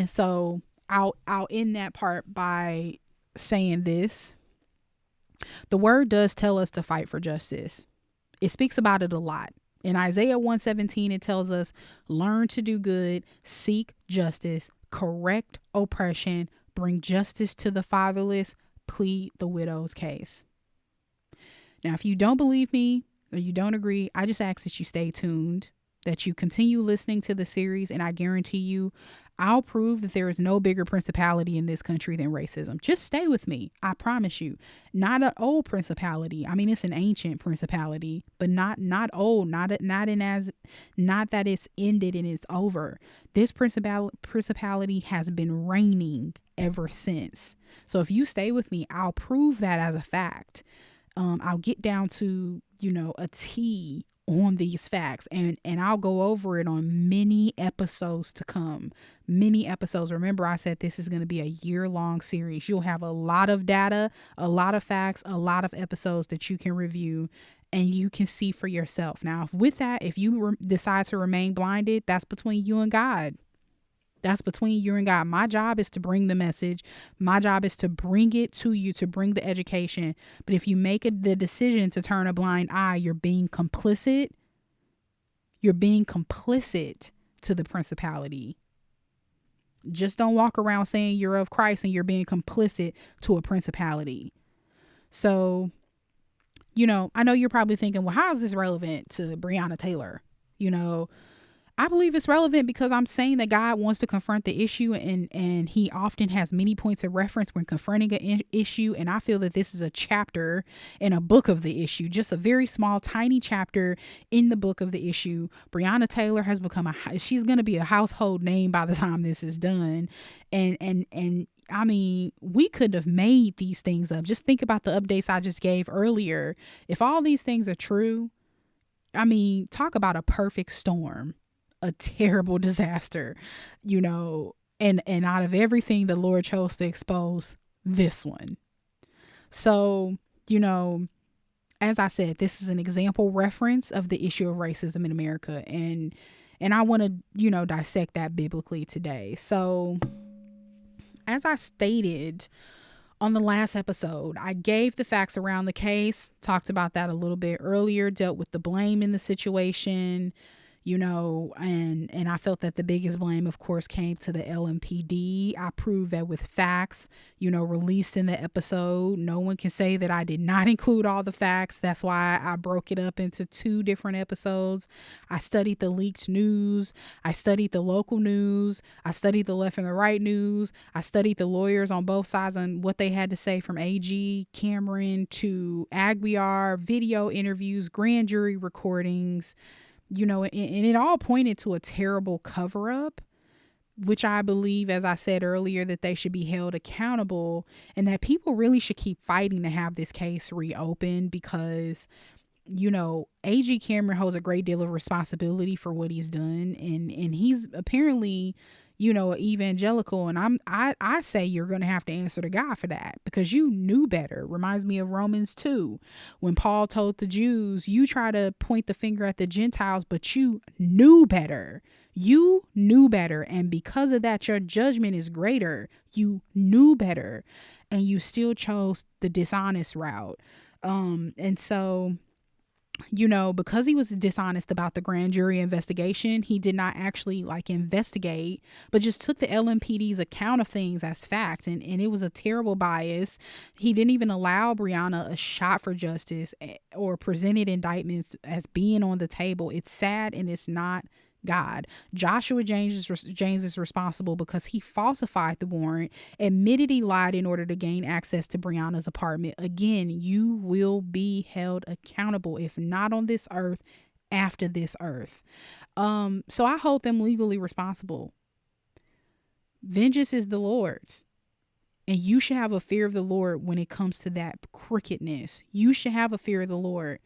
S1: so I'll end that part by saying this. The word does tell us to fight for justice. It speaks about it a lot. In Isaiah 1:17, it tells us, learn to do good, seek justice, correct oppression, bring justice to the fatherless, plead the widow's case. Now, if you don't believe me or you don't agree, I just ask that you stay tuned, that you continue listening to the series, and I guarantee you, I'll prove that there is no bigger principality in this country than racism. Just stay with me. I promise you. Not an old principality. I mean, it's an ancient principality, but not old. Not that it's ended and it's over. This principality has been reigning ever since. So if you stay with me, I'll prove that as a fact. I'll get down to, a T on these facts, and I'll go over it on many episodes to come. Many episodes. Remember, I said this is going to be a year-long series. You'll have a lot of data, a lot of facts, a lot of episodes that you can review and you can see for yourself. Now, if you decide to remain blinded, that's between you and God. That's between you and God. My job is to bring the message. My job is to bring it to you, to bring the education. But if you make the decision to turn a blind eye, you're being complicit. You're being complicit to the principality. Just don't walk around saying you're of Christ and you're being complicit to a principality. So, I know you're probably thinking, well, how is this relevant to Breonna Taylor? You know, I believe it's relevant because I'm saying that God wants to confront the issue, and he often has many points of reference when confronting an issue. And I feel that this is a chapter in a book of the issue, just a very small, tiny chapter in the book of the issue. Breonna Taylor has become she's going to be a household name by the time this is done. And I mean, we could have made these things up. Just think about the updates I just gave earlier. If all these things are true, I mean, talk about a perfect storm, a terrible disaster, and out of everything, the Lord chose to expose this one. So, as I said, this is an example reference of the issue of racism in America, and I want to, dissect that biblically today. So, as I stated on the last episode, I gave the facts around the case, talked about that a little bit earlier, dealt with the blame in the situation, and I felt that the biggest blame, of course, came to the LMPD. I proved that with facts, released in the episode. No one can say that I did not include all the facts. That's why I broke it up into 2 different episodes. I studied the leaked news. I studied the local news. I studied the left and the right news. I studied the lawyers on both sides on what they had to say, from AG Cameron to Aguiar, video interviews, grand jury recordings. And it all pointed to a terrible cover up, which I believe, as I said earlier, that they should be held accountable, and that people really should keep fighting to have this case reopened, because, A.G. Cameron holds a great deal of responsibility for what he's done. And he's apparently, evangelical. And I say you're going to have to answer to God for that, because you knew better. Reminds me of Romans 2, when Paul told the Jews, you try to point the finger at the Gentiles, but you knew better. You knew better. And because of that, your judgment is greater. You knew better, and you still chose the dishonest route. And so, because he was dishonest about the grand jury investigation, he did not actually investigate, but just took the LMPD's account of things as fact. And it was a terrible bias. He didn't even allow Breonna a shot for justice, or presented indictments as being on the table. It's sad, and it's not God. Joshua James is responsible because he falsified the warrant, admitted he lied in order to gain access to Breonna's apartment. Again, you will be held accountable, if not on this earth, after this earth. So I hold them legally responsible. Vengeance is the Lord's. And you should have a fear of the Lord when it comes to that crookedness. You should have a fear of the Lord,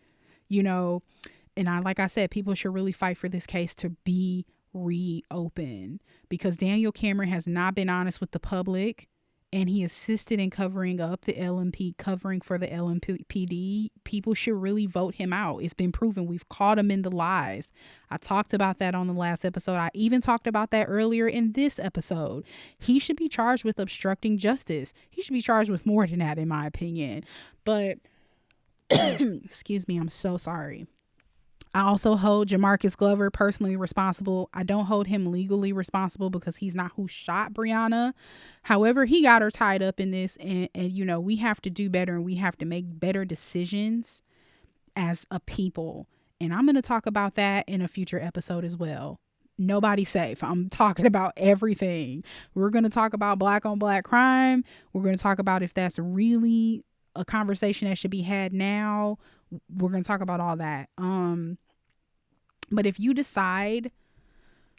S1: And like I said, people should really fight for this case to be reopened, because Daniel Cameron has not been honest with the public, and he assisted in covering up the covering for the LMPD. People should really vote him out. It's been proven. We've caught him in the lies. I talked about that on the last episode. I even talked about that earlier in this episode. He should be charged with obstructing justice. He should be charged with more than that, in my opinion. But excuse me, I'm so sorry. I also hold Jamarcus Glover personally responsible. I don't hold him legally responsible because he's not who shot Breonna. However, he got her tied up in this, and we have to do better, and we have to make better decisions as a people. And I'm going to talk about that in a future episode as well. Nobody's safe. I'm talking about everything. We're going to talk about black on black crime. We're going to talk about if that's really a conversation that should be had now. We're going to talk about all that. But if you decide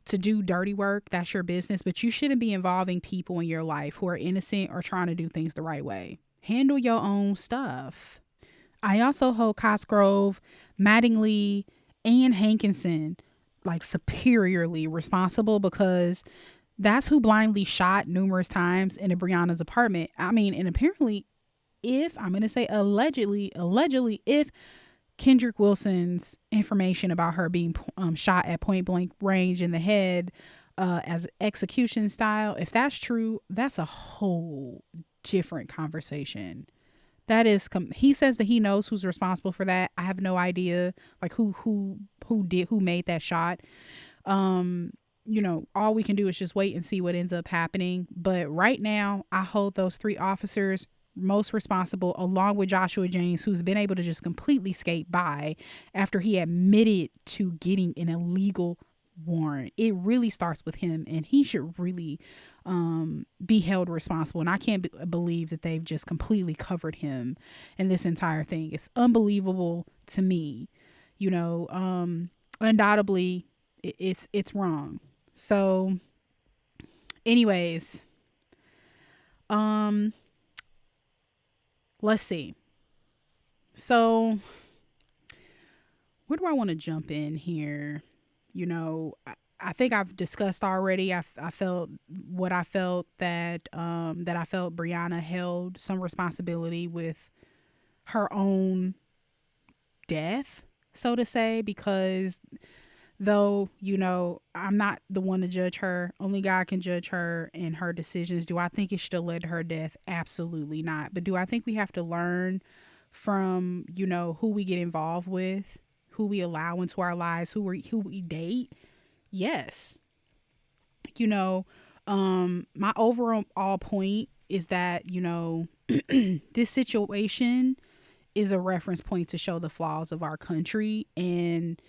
S1: to do dirty work, that's your business, but you shouldn't be involving people in your life who are innocent or trying to do things the right way. Handle your own stuff. I also hold Cosgrove, Mattingly, and Hankinson superiorly responsible, because that's who blindly shot numerous times in Breonna's apartment. I mean, and apparently, allegedly, if Kendrick Wilson's information about her being shot at point blank range in the head as execution style. If that's true, that's a whole different conversation. That is, he says that he knows who's responsible for that. I have no idea, like who made that shot. Um, all we can do is just wait and see what ends up happening. But right now, I hold those three officers most responsible, along with Joshua James, who's been able to just completely skate by after he admitted to getting an illegal warrant. It really starts with him, and he should really be held responsible. And I can't believe that they've just completely covered him in this entire thing. It's unbelievable to me. Undoubtedly, it's wrong. So, anyways, um, let's see. So, where do I want to jump in here? I think I've discussed already. I felt what I felt, that I felt Breonna held some responsibility with her own death, so to say, because though, I'm not the one to judge her. Only God can judge her and her decisions. Do I think it should have led to her death? Absolutely not. But do I think we have to learn from, who we get involved with, who we allow into our lives, who we date? Yes. My overall point is that, this situation is a reference point to show the flaws of our country, and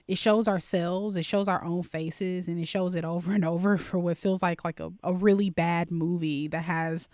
S1: it shows ourselves, it shows our own faces, and it shows it over and over for what feels like a really bad movie that has,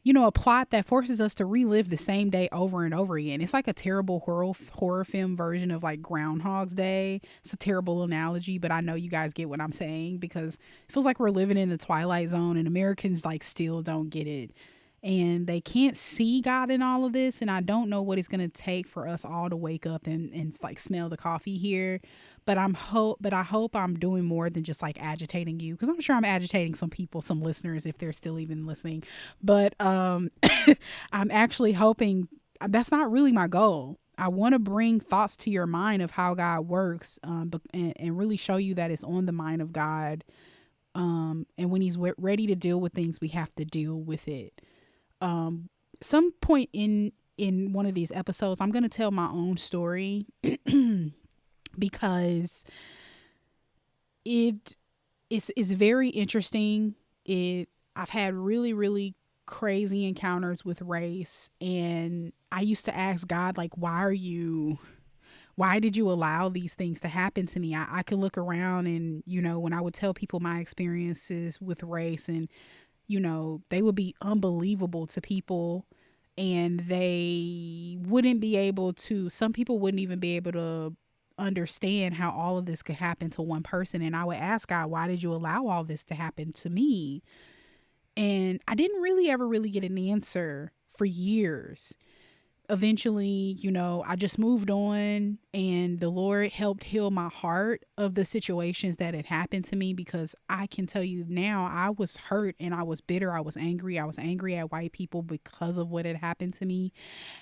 S1: a plot that forces us to relive the same day over and over again. It's like a terrible horror film version of like Groundhog's Day. It's a terrible analogy, but I know you guys get what I'm saying, because it feels like we're living in the Twilight Zone, and Americans like still don't get it. And they can't see God in all of this. And I don't know what it's going to take for us all to wake up and like smell the coffee here. But I hope I'm doing more than just like agitating you, because I'm sure I'm agitating some people, some listeners, if they're still even listening. But I'm actually hoping that's not really my goal. I want to bring thoughts to your mind of how God works, and really show you that it's on the mind of God. And when he's ready to deal with things, we have to deal with it. Some point in one of these episodes, I'm going to tell my own story because it's very interesting. I've had really, really crazy encounters with race, and I used to ask God, like, why did you allow these things to happen to me? I could look around and, when I would tell people my experiences with race, and they would be unbelievable to people, and some people wouldn't even be able to understand how all of this could happen to one person. And I would ask God, why did you allow all this to happen to me? And I didn't really ever really get an answer for years. Eventually, I just moved on, and the Lord helped heal my heart of the situations that had happened to me, because I can tell you now, I was hurt and I was bitter. I was angry. I was angry at white people because of what had happened to me.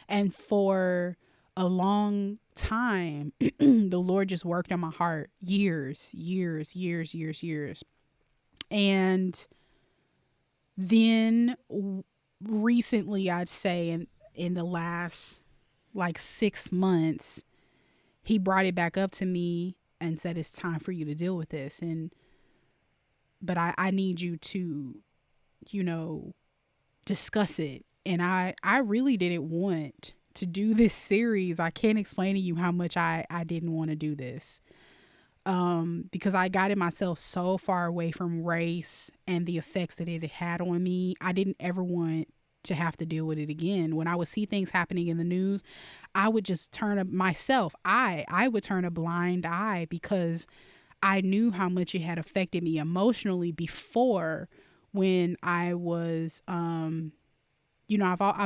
S1: And for a long time, the Lord just worked on my heart, years. And then recently, I'd say in the last like 6 months, he brought it back up to me and said, it's time for you to deal with this. But I need you to, discuss it. And I really didn't want to do this series. I can't explain to you how much I didn't want to do this. Because I got myself so far away from race and the effects that it had on me. I didn't ever want to have to deal with it again. When I would see things happening in the news, I would just turn I would turn a blind eye, because I knew how much it had affected me emotionally before, when I was I've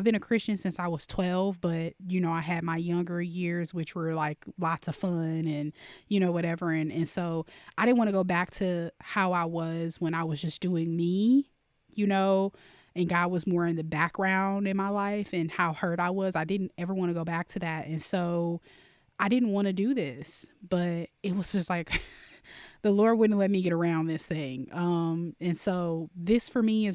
S1: been a Christian since I was 12, but I had my younger years, which were like lots of fun and whatever, and so I didn't want to go back to how I was when I was just doing me, and God was more in the background in my life, and how hurt I was. I didn't ever want to go back to that. And so I didn't want to do this, but it was just like The Lord wouldn't let me get around this thing. And so this for me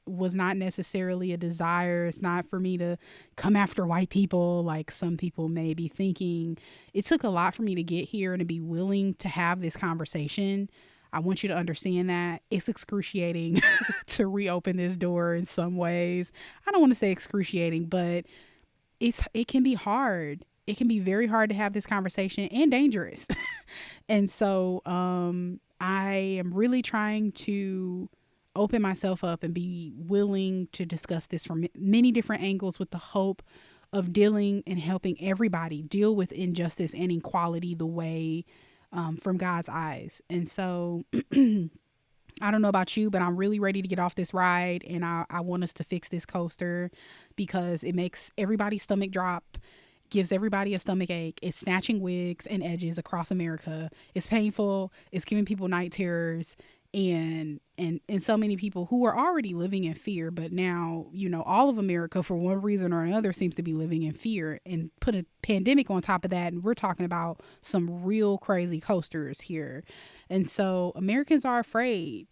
S1: was not necessarily a desire. It's not for me to come after white people like some people may be thinking. It took a lot for me to get here and to be willing to have this conversation. I want you to understand that it's excruciating to reopen this door in some ways. I don't want to say excruciating, but it can be hard. It can be very hard to have this conversation and dangerous. And so I am really trying to open myself up and be willing to discuss this from many different angles with the hope of dealing and helping everybody deal with injustice and inequality the way from God's eyes. And so I don't know about you, but I'm really ready to get off this ride, and I want us to fix this coaster because it makes everybody's stomach drop, gives everybody a stomach ache. It's snatching wigs and edges across America. It's painful. It's giving people night terrors, and so many people who are already living in fear, but now, all of America for one reason or another seems to be living in fear, and put a pandemic on top of that, and we're talking about some real crazy coasters here. And so Americans are afraid,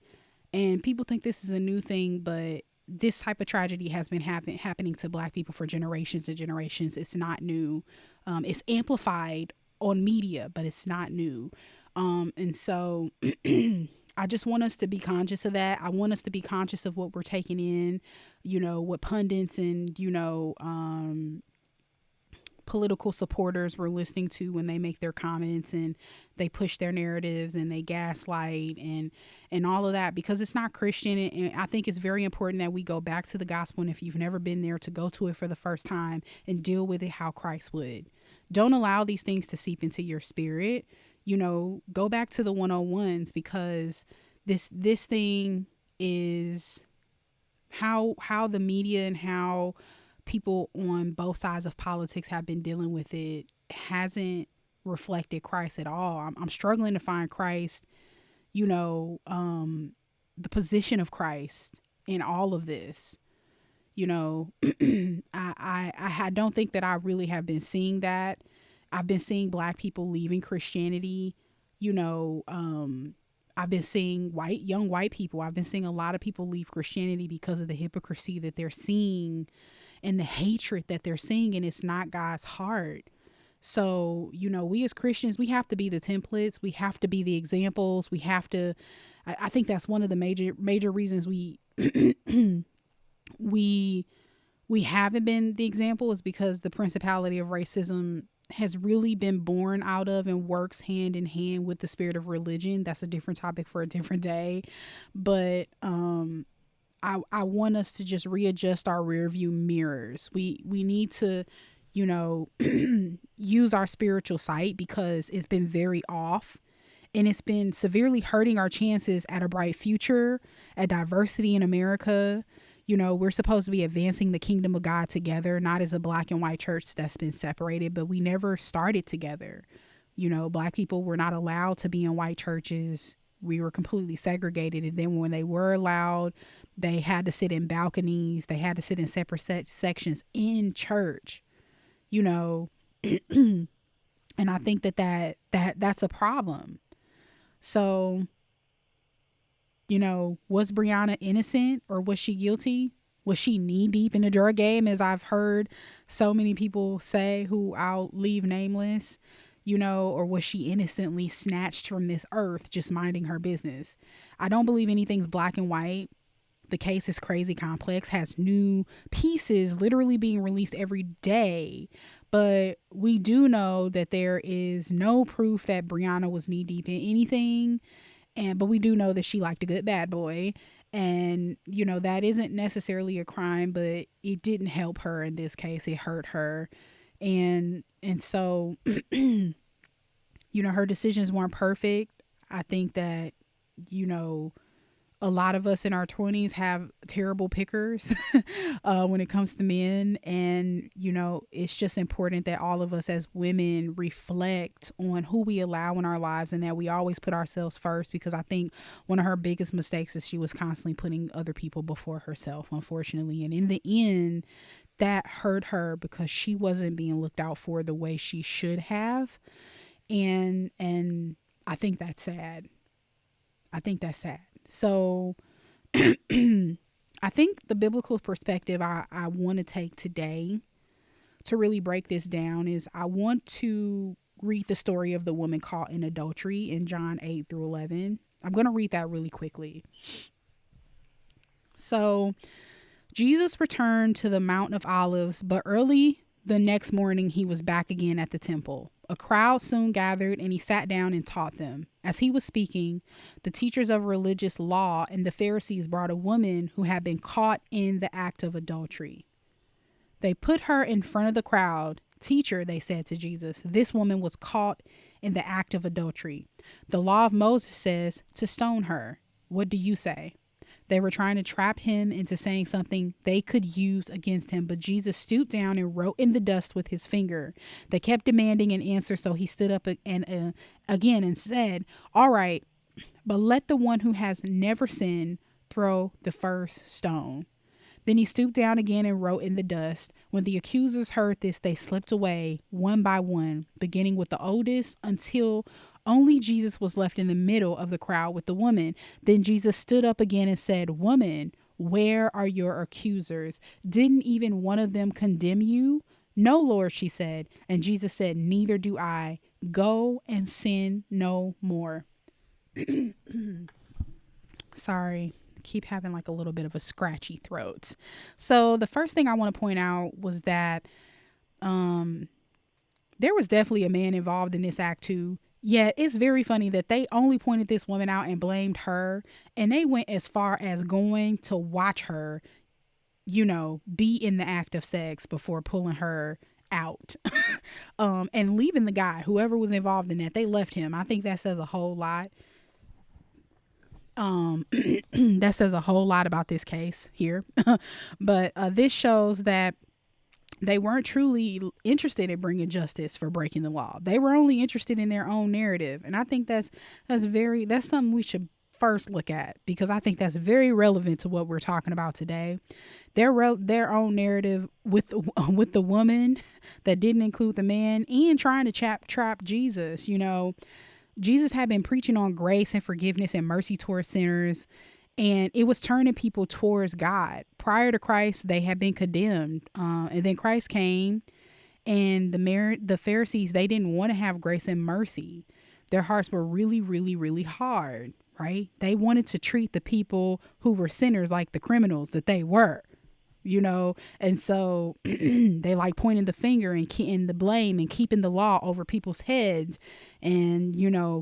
S1: and people think this is a new thing, but this type of tragedy has been happening to Black people for generations and generations. It's not new. It's amplified on media, but it's not new. And so I just want us to be conscious of that. I want us to be conscious of what we're taking in, what pundits and, political supporters were listening to when they make their comments, and they push their narratives and they gaslight and all of that, because it's not Christian. And I think it's very important that we go back to the gospel, and if you've never been there, to go to it for the first time and deal with it how Christ would. Don't allow these things to seep into your spirit. Go back to the 101s, because this thing is how the media and how people on both sides of politics have been dealing with it hasn't reflected Christ at all. I'm struggling to find Christ, the position of Christ in all of this. I don't think that I really have been seeing that. I've been seeing Black people leaving Christianity. I've been seeing young white people. I've been seeing a lot of people leave Christianity because of the hypocrisy that they're seeing and the hatred that they're seeing, and it's not God's heart. So, we as Christians, we have to be the templates. We have to be the examples. We have to, I think that's one of the major reasons we, we haven't been the example, is because the principality of racism has really been born out of and works hand in hand with the spirit of religion. That's a different topic for a different day. But, I want us to just readjust our rear view mirrors. We need to, use our spiritual sight, because it's been very off, and it's been severely hurting our chances at a bright future, at diversity in America. We're supposed to be advancing the kingdom of God together, not as a Black and white church that's been separated, but we never started together. Black people were not allowed to be in white churches. We were completely segregated. And then when they were allowed, they had to sit in balconies. They had to sit in separate sections in church, and I think that's a problem. So, was Breonna innocent, or was she guilty? Was she knee deep in the drug game, as I've heard so many people say, who I'll leave nameless? Or was she innocently snatched from this earth, just minding her business? I don't believe anything's black and white. The case is crazy complex, has new pieces literally being released every day. But we do know that there is no proof that Breonna was knee deep in anything. But we do know that she liked a good bad boy. And, that isn't necessarily a crime, but it didn't help her in this case. It hurt her. And so, her decisions weren't perfect. I think that, a lot of us in our 20s have terrible pickers when it comes to men. And, it's just important that all of us as women reflect on who we allow in our lives, and that we always put ourselves first, because I think one of her biggest mistakes is she was constantly putting other people before herself, unfortunately. And in the end, that hurt her, because she wasn't being looked out for the way she should have. And I think that's sad. I think that's sad. So I think the biblical perspective I want to take today to really break this down is I want to read the story of the woman caught in adultery in John 8 through 11. I'm going to read that really quickly. So, Jesus returned to the Mount of Olives, but early the next morning he was back again at the temple. A crowd soon gathered and he sat down and taught them. As he was speaking, the teachers of religious law and the Pharisees brought a woman who had been caught in the act of adultery. They put her in front of the crowd. Teacher, they said to Jesus, this woman was caught in the act of adultery. The law of Moses says to stone her. What do you say? They were trying to trap him into saying something they could use against him, but Jesus stooped down and wrote in the dust with his finger. They kept demanding an answer, so he stood up and again and said, all right, but let the one who has never sinned throw the first stone. Then he stooped down again and wrote in the dust. When the accusers heard this, they slipped away one by one, beginning with the oldest, until only Jesus was left in the middle of the crowd with the woman. Then Jesus stood up again and said, woman, where are your accusers? Didn't even one of them condemn you? No, Lord, she said. And Jesus said, neither do I. Go and sin no more. Sorry. Keep having like a little bit of a scratchy throat. So the first thing I want to point out was that there was definitely a man involved in this act too. Yet it's very funny that they only pointed this woman out and blamed her, and they went as far as going to watch her, be in the act of sex before pulling her out. And leaving the guy, whoever was involved in that, they left him. I think that says a whole lot. That says a whole lot about this case here. But this shows that they weren't truly interested in bringing justice for breaking the law. They were only interested in their own narrative. And I think that's something we should first look at, because I think that's very relevant to what we're talking about today. Their own narrative with the woman that didn't include the man, and trying to trap Jesus. Jesus had been preaching on grace and forgiveness and mercy towards sinners, and it was turning people towards God. Prior to Christ, they had been condemned, and then Christ came, and the Pharisees, they didn't want to have grace and mercy. Their hearts were really, really, really hard, right? They wanted to treat the people who were sinners like the criminals that they were. And so they like pointing the finger and the blame and keeping the law over people's heads, and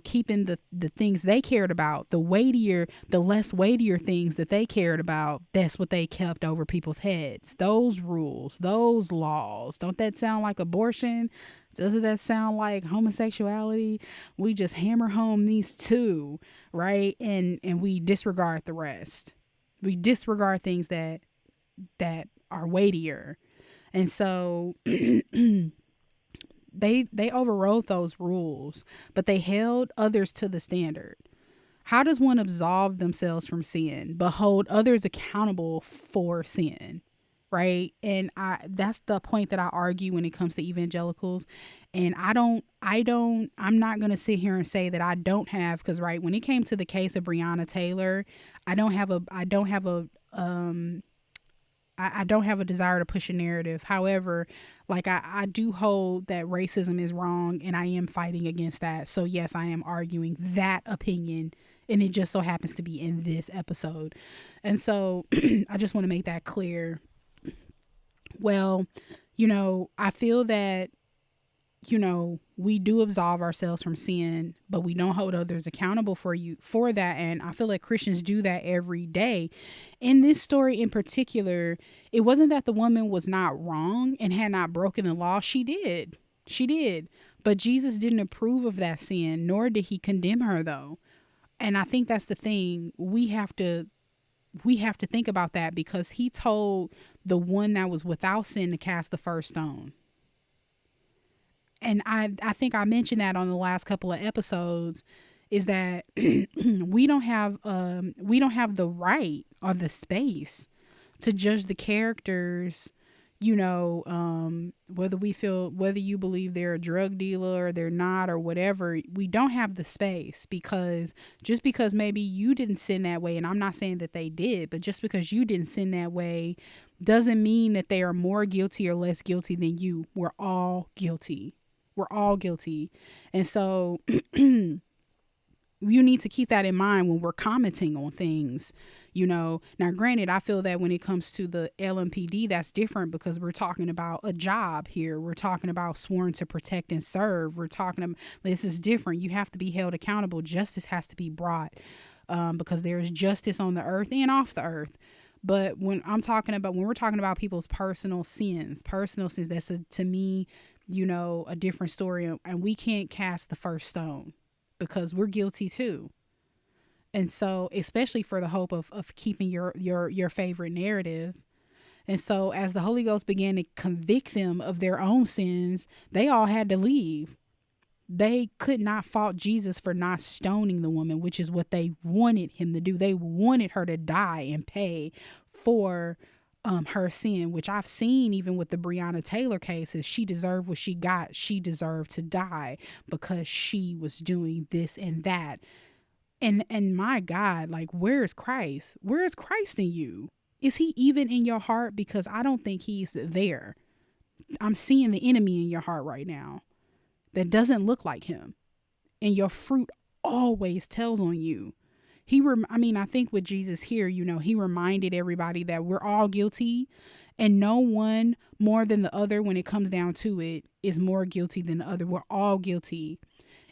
S1: keeping the things they cared about, the less weightier things that they cared about, that's what they kept over people's heads. Those rules, those laws. Don't that sound like abortion? Doesn't that sound like homosexuality? We just hammer home these two, right? And we disregard the rest. We disregard things that are weightier. And so they overrode those rules, but they held others to the standard. How does one absolve themselves from sin but hold others accountable for sin? Right? And that's the point that I argue when it comes to evangelicals. And I'm not going to sit here and say that I don't have, because right, when it came to the case of Breonna Taylor, I don't have a desire to push a narrative. However, like I do hold that racism is wrong, and I am fighting against that. So yes, I am arguing that opinion, and it just so happens to be in this episode. And so I just want to make that clear. Well, I feel that, we do absolve ourselves from sin, but we don't hold others accountable for that. And I feel like Christians do that every day. In this story in particular, it wasn't that the woman was not wrong and had not broken the law. She did. But Jesus didn't approve of that sin, nor did he condemn her, though. And I think that's the thing. We have to think about that, because he told the one that was without sin to cast the first stone. And I think I mentioned that on the last couple of episodes, is that we don't have the right or the space to judge the characters, whether you believe they're a drug dealer or they're not or whatever, we don't have the space, because just because maybe you didn't sin that way, and I'm not saying that they did, but just because you didn't sin that way doesn't mean that they are more guilty or less guilty than you. We're all guilty. We're all guilty. And so you need to keep that in mind when we're commenting on things. Now granted, I feel that when it comes to the LMPD, that's different, because we're talking about a job here. We're talking about sworn to protect and serve. We're talking about, this is different. You have to be held accountable. Justice has to be brought, because there is justice on the earth and off the earth. But when we're talking about people's personal sins, that's to me, a different story, and we can't cast the first stone, because we're guilty too. And so, especially for the hope of keeping your favorite narrative. And so, as the Holy Ghost began to convict them of their own sins, they all had to leave. They could not fault Jesus for not stoning the woman, which is what they wanted him to do. They wanted her to die and pay for her sin, which I've seen even with the Breonna Taylor cases. She deserved what she got. She deserved to die because she was doing this and that. And my God, like, where is Christ? Where is Christ in you? Is he even in your heart? Because I don't think he's there. I'm seeing the enemy in your heart right now that doesn't look like him. And your fruit always tells on you. I think with Jesus here, he reminded everybody that we're all guilty, and no one more than the other, when it comes down to it, is more guilty than the other. We're all guilty.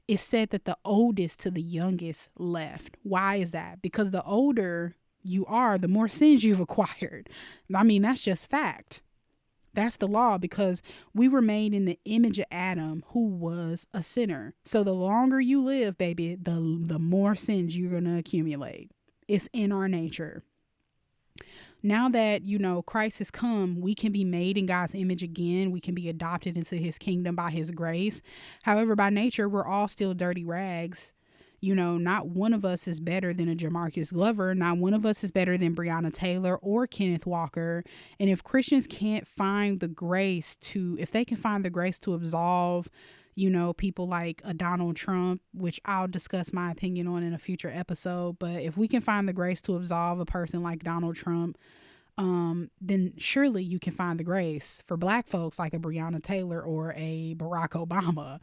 S1: It's said that the oldest to the youngest left. Why is that? Because the older you are, the more sins you've acquired. That's just fact. That's the law, because we were made in the image of Adam, who was a sinner. So the longer you live, baby, the more sins you're going to accumulate. It's in our nature. Now that, Christ has come, we can be made in God's image again. We can be adopted into his kingdom by his grace. However, by nature, we're all still dirty rags. Not one of us is better than a Jamarcus Glover. Not one of us is better than Breonna Taylor or Kenneth Walker. And if Christians can't find the grace if they can find the grace to absolve, people like a Donald Trump, which I'll discuss my opinion on in a future episode. But if we can find the grace to absolve a person like Donald Trump, then surely you can find the grace for black folks like a Breonna Taylor or a Barack Obama.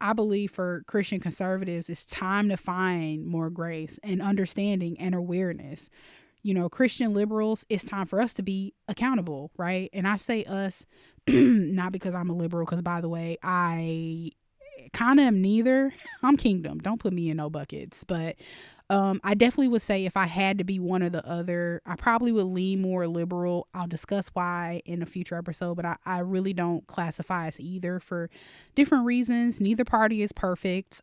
S1: I believe for Christian conservatives, it's time to find more grace and understanding and awareness. Christian liberals, it's time for us to be accountable, right? And I say us, not because I'm a liberal, because by the way, I kind of am neither. I'm kingdom. Don't put me in no buckets. But I definitely would say if I had to be one or the other, I probably would lean more liberal. I'll discuss why in a future episode, but I really don't classify as either for different reasons. Neither party is perfect.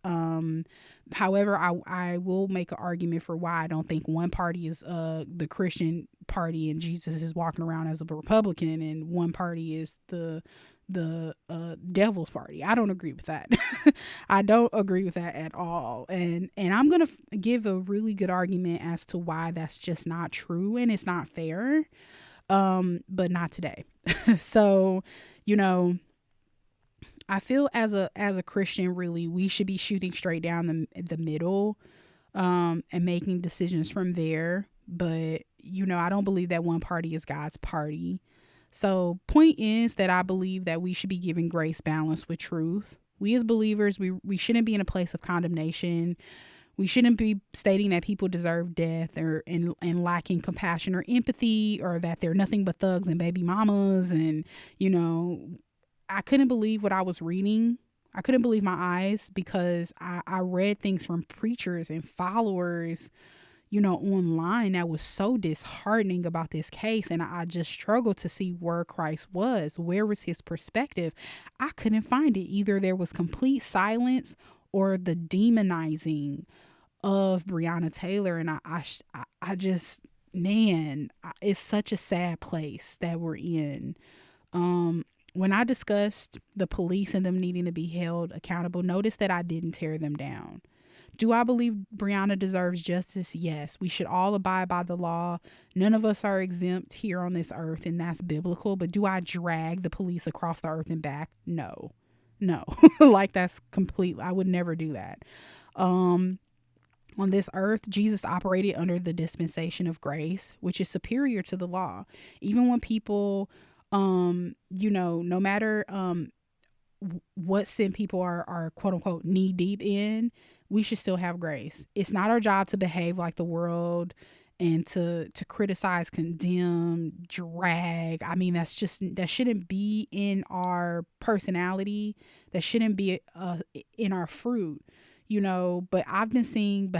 S1: However, I will make an argument for why I don't think one party is the Christian party and Jesus is walking around as a Republican, and one party is the devil's party. I don't agree with that. I don't agree with that at all. And I'm going to give a really good argument as to why that's just not true and it's not fair. But not today. So, I feel as a Christian, really, we should be shooting straight down the middle, and making decisions from there. But, I don't believe that one party is God's party. So point is that I believe that we should be giving grace balanced with truth. We as believers, we shouldn't be in a place of condemnation. We shouldn't be stating that people deserve death and lacking compassion or empathy, or that they're nothing but thugs and baby mamas. And, I couldn't believe what I was reading. I couldn't believe my eyes, because I read things from preachers and followers, online, that was so disheartening about this case. And I just struggled to see where Christ was. Where was his perspective? I couldn't find it. Either there was complete silence or the demonizing of Breonna Taylor. And I just, man, it's such a sad place that we're in. When I discussed the police and them needing to be held accountable, notice that I didn't tear them down. Do I believe Breonna deserves justice? Yes. We should all abide by the law. None of us are exempt here on this earth, and that's biblical. But do I drag the police across the earth and back? No. No. Like, that's complete. I would never do that. Um, on this earth, Jesus operated under the dispensation of grace, which is superior to the law. Even when people, no matter what sin people are quote unquote knee deep in, we should still have grace. It's not our job to behave like the world and to criticize, condemn, drag. I mean, that shouldn't be in our personality. That shouldn't be in our fruit. But I've been seeing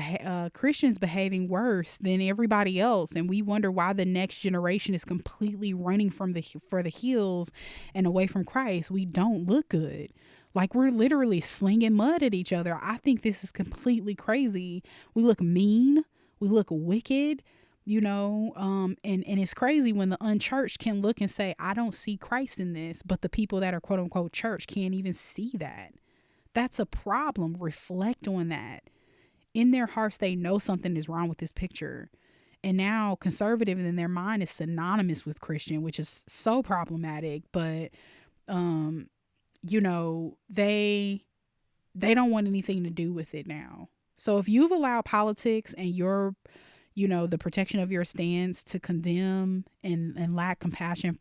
S1: Christians behaving worse than everybody else, and we wonder why the next generation is completely running for the hills and away from Christ. We don't look good. Like, we're literally slinging mud at each other. I think this is completely crazy. We look mean. We look wicked. And it's crazy when the unchurched can look and say, I don't see Christ in this, but the people that are quote unquote church can't even see that. That's a problem. Reflect on that. In their hearts, they know something is wrong with this picture. And now conservative in their mind is synonymous with Christian, which is so problematic. But, they don't want anything to do with it now. So if you've allowed politics and the protection of your stance to condemn and lack compassion,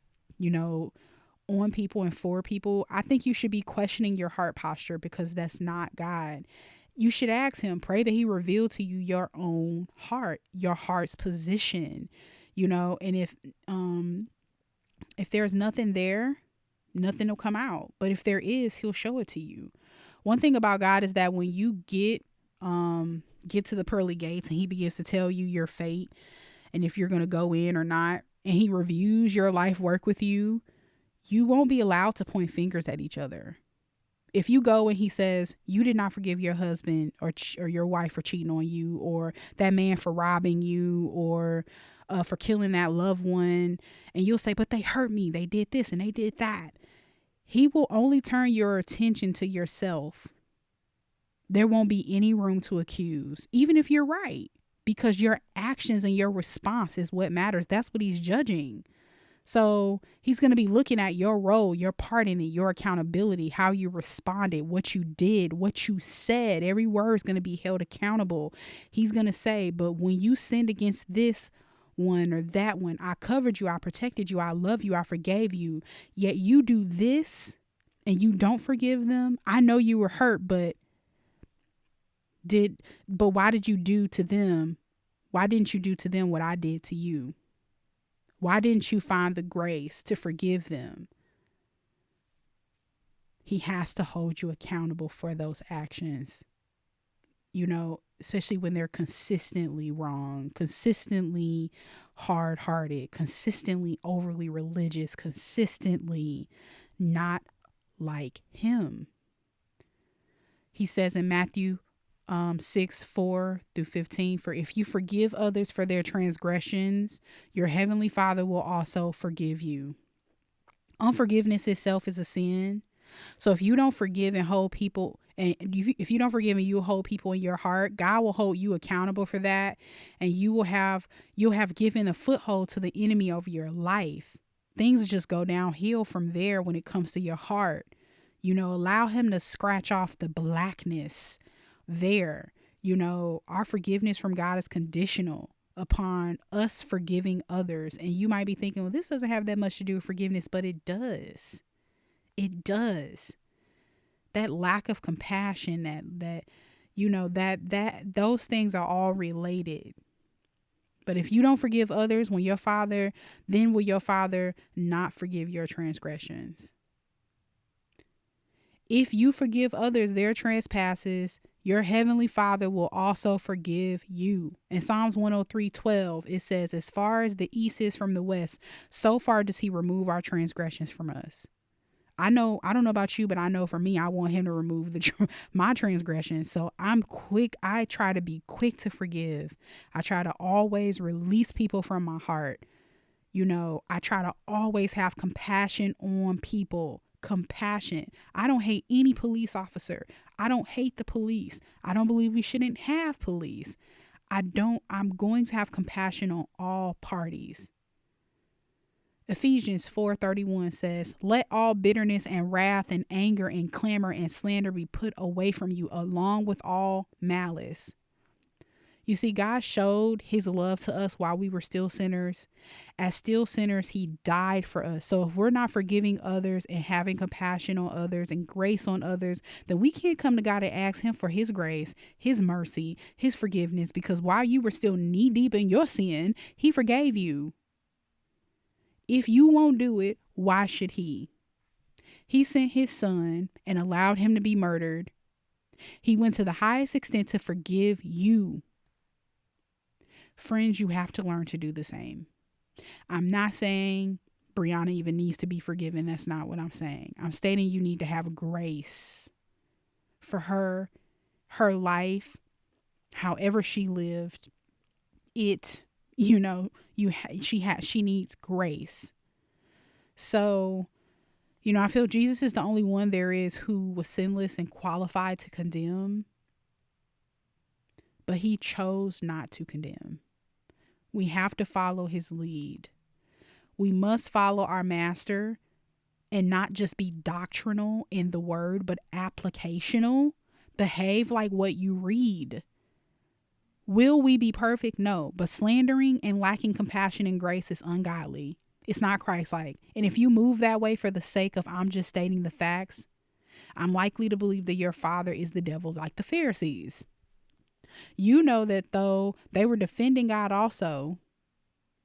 S1: on people and for people, I think you should be questioning your heart posture, because that's not God. You should ask him, pray that he reveal to you your own heart, your heart's position, and if there's nothing there, nothing will come out. But if there is, he'll show it to you. One thing about God is that when you get to the pearly gates and he begins to tell you your fate and if you're going to go in or not, and he reviews your life work with you, you won't be allowed to point fingers at each other. If you go and he says, you did not forgive your husband or your wife for cheating on you, or that man for robbing you, or for killing that loved one, and you'll say, but they hurt me, they did this and they did that. He will only turn your attention to yourself. There won't be any room to accuse, even if you're right, because your actions and your response is what matters. That's what he's judging. So he's going to be looking at your role, your part in it, your accountability, how you responded, what you did, what you said. Every word is going to be held accountable. He's going to say, but when you sinned against this one or that one, I covered you, I protected you, I love you, I forgave you. Yet you do this and you don't forgive them. I know you were hurt, but why did you do to them? Why didn't you do to them what I did to you? Why didn't you find the grace to forgive them? He has to hold you accountable for those actions, especially when they're consistently wrong, consistently hard-hearted, consistently overly religious, consistently not like him. He says in Matthew 6:4-15, for if you forgive others for their transgressions, your heavenly Father will also forgive you. Unforgiveness itself is a sin. So if you don't forgive and hold people, and if you don't forgive and you hold people in your heart, God will hold you accountable for that, and you'll have given a foothold to the enemy over your life. Things just go downhill from there when it comes to your heart. Allow him to scratch off the blackness there. Our forgiveness from God is conditional upon us forgiving others. And you might be thinking, well, this doesn't have that much to do with forgiveness, but it does. It does. That lack of compassion, that those things are all related. But if you don't forgive others, then will your Father not forgive your transgressions? If you forgive others their trespasses, your heavenly Father will also forgive you. In Psalms 103:12, it says, as far as the east is from the west, so far does he remove our transgressions from us. I don't know about you, but I know for me, I want him to remove my transgressions. So I'm quick. I try to be quick to forgive. I try to always release people from my heart. I try to always have compassion on people. compassion. I don't hate any police officer. I don't hate the police. I don't believe we shouldn't have police. I'm going to have compassion on all parties. Ephesians 4:31 says, "Let all bitterness and wrath and anger and clamor and slander be put away from you, along with all malice." You see, God showed his love to us while we were still sinners. As still sinners, he died for us. So if we're not forgiving others and having compassion on others and grace on others, then we can't come to God and ask him for his grace, his mercy, his forgiveness, because while you were still knee deep in your sin, he forgave you. If you won't do it, why should he? He sent his son and allowed him to be murdered. He went to the highest extent to forgive you. Friends, you have to learn to do the same. I'm not saying Breonna even needs to be forgiven. That's not what I'm saying. I'm stating you need to have grace for her life, however she lived. She needs grace. So, I feel Jesus is the only one there is who was sinless and qualified to condemn, but he chose not to condemn. We have to follow his lead. We must follow our master and not just be doctrinal in the word, but applicational. Behave like what you read. Will we be perfect? No, but slandering and lacking compassion and grace is ungodly. It's not Christ-like. And if you move that way for the sake of I'm just stating the facts, I'm likely to believe that your father is the devil, like the Pharisees. You know that though they were defending God also,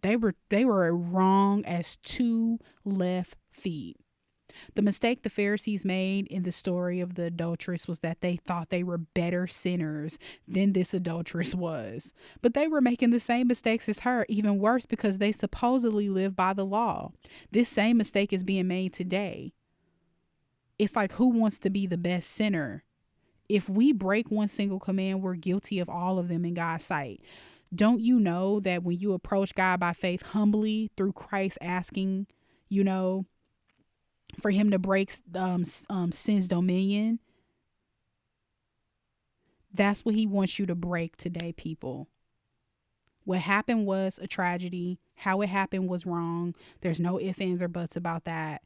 S1: they were wrong as two left feet. The mistake the Pharisees made in the story of the adulteress was that they thought they were better sinners than this adulteress was. But they were making the same mistakes as her, even worse, because they supposedly live by the law. This same mistake is being made today. It's like, who wants to be the best sinner? If we break one single command, we're guilty of all of them in God's sight. Don't you know that when you approach God by faith humbly through Christ, asking, for him to break sin's dominion, that's what he wants you to break today, people. What happened was a tragedy. How it happened was wrong. There's no ifs, ands, or buts about that.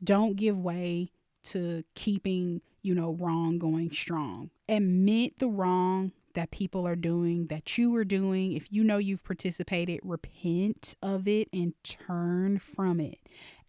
S1: Don't give way to keeping, wrong going strong. Admit the wrong that people are doing, that you are doing. If you know you've participated, repent of it and turn from it.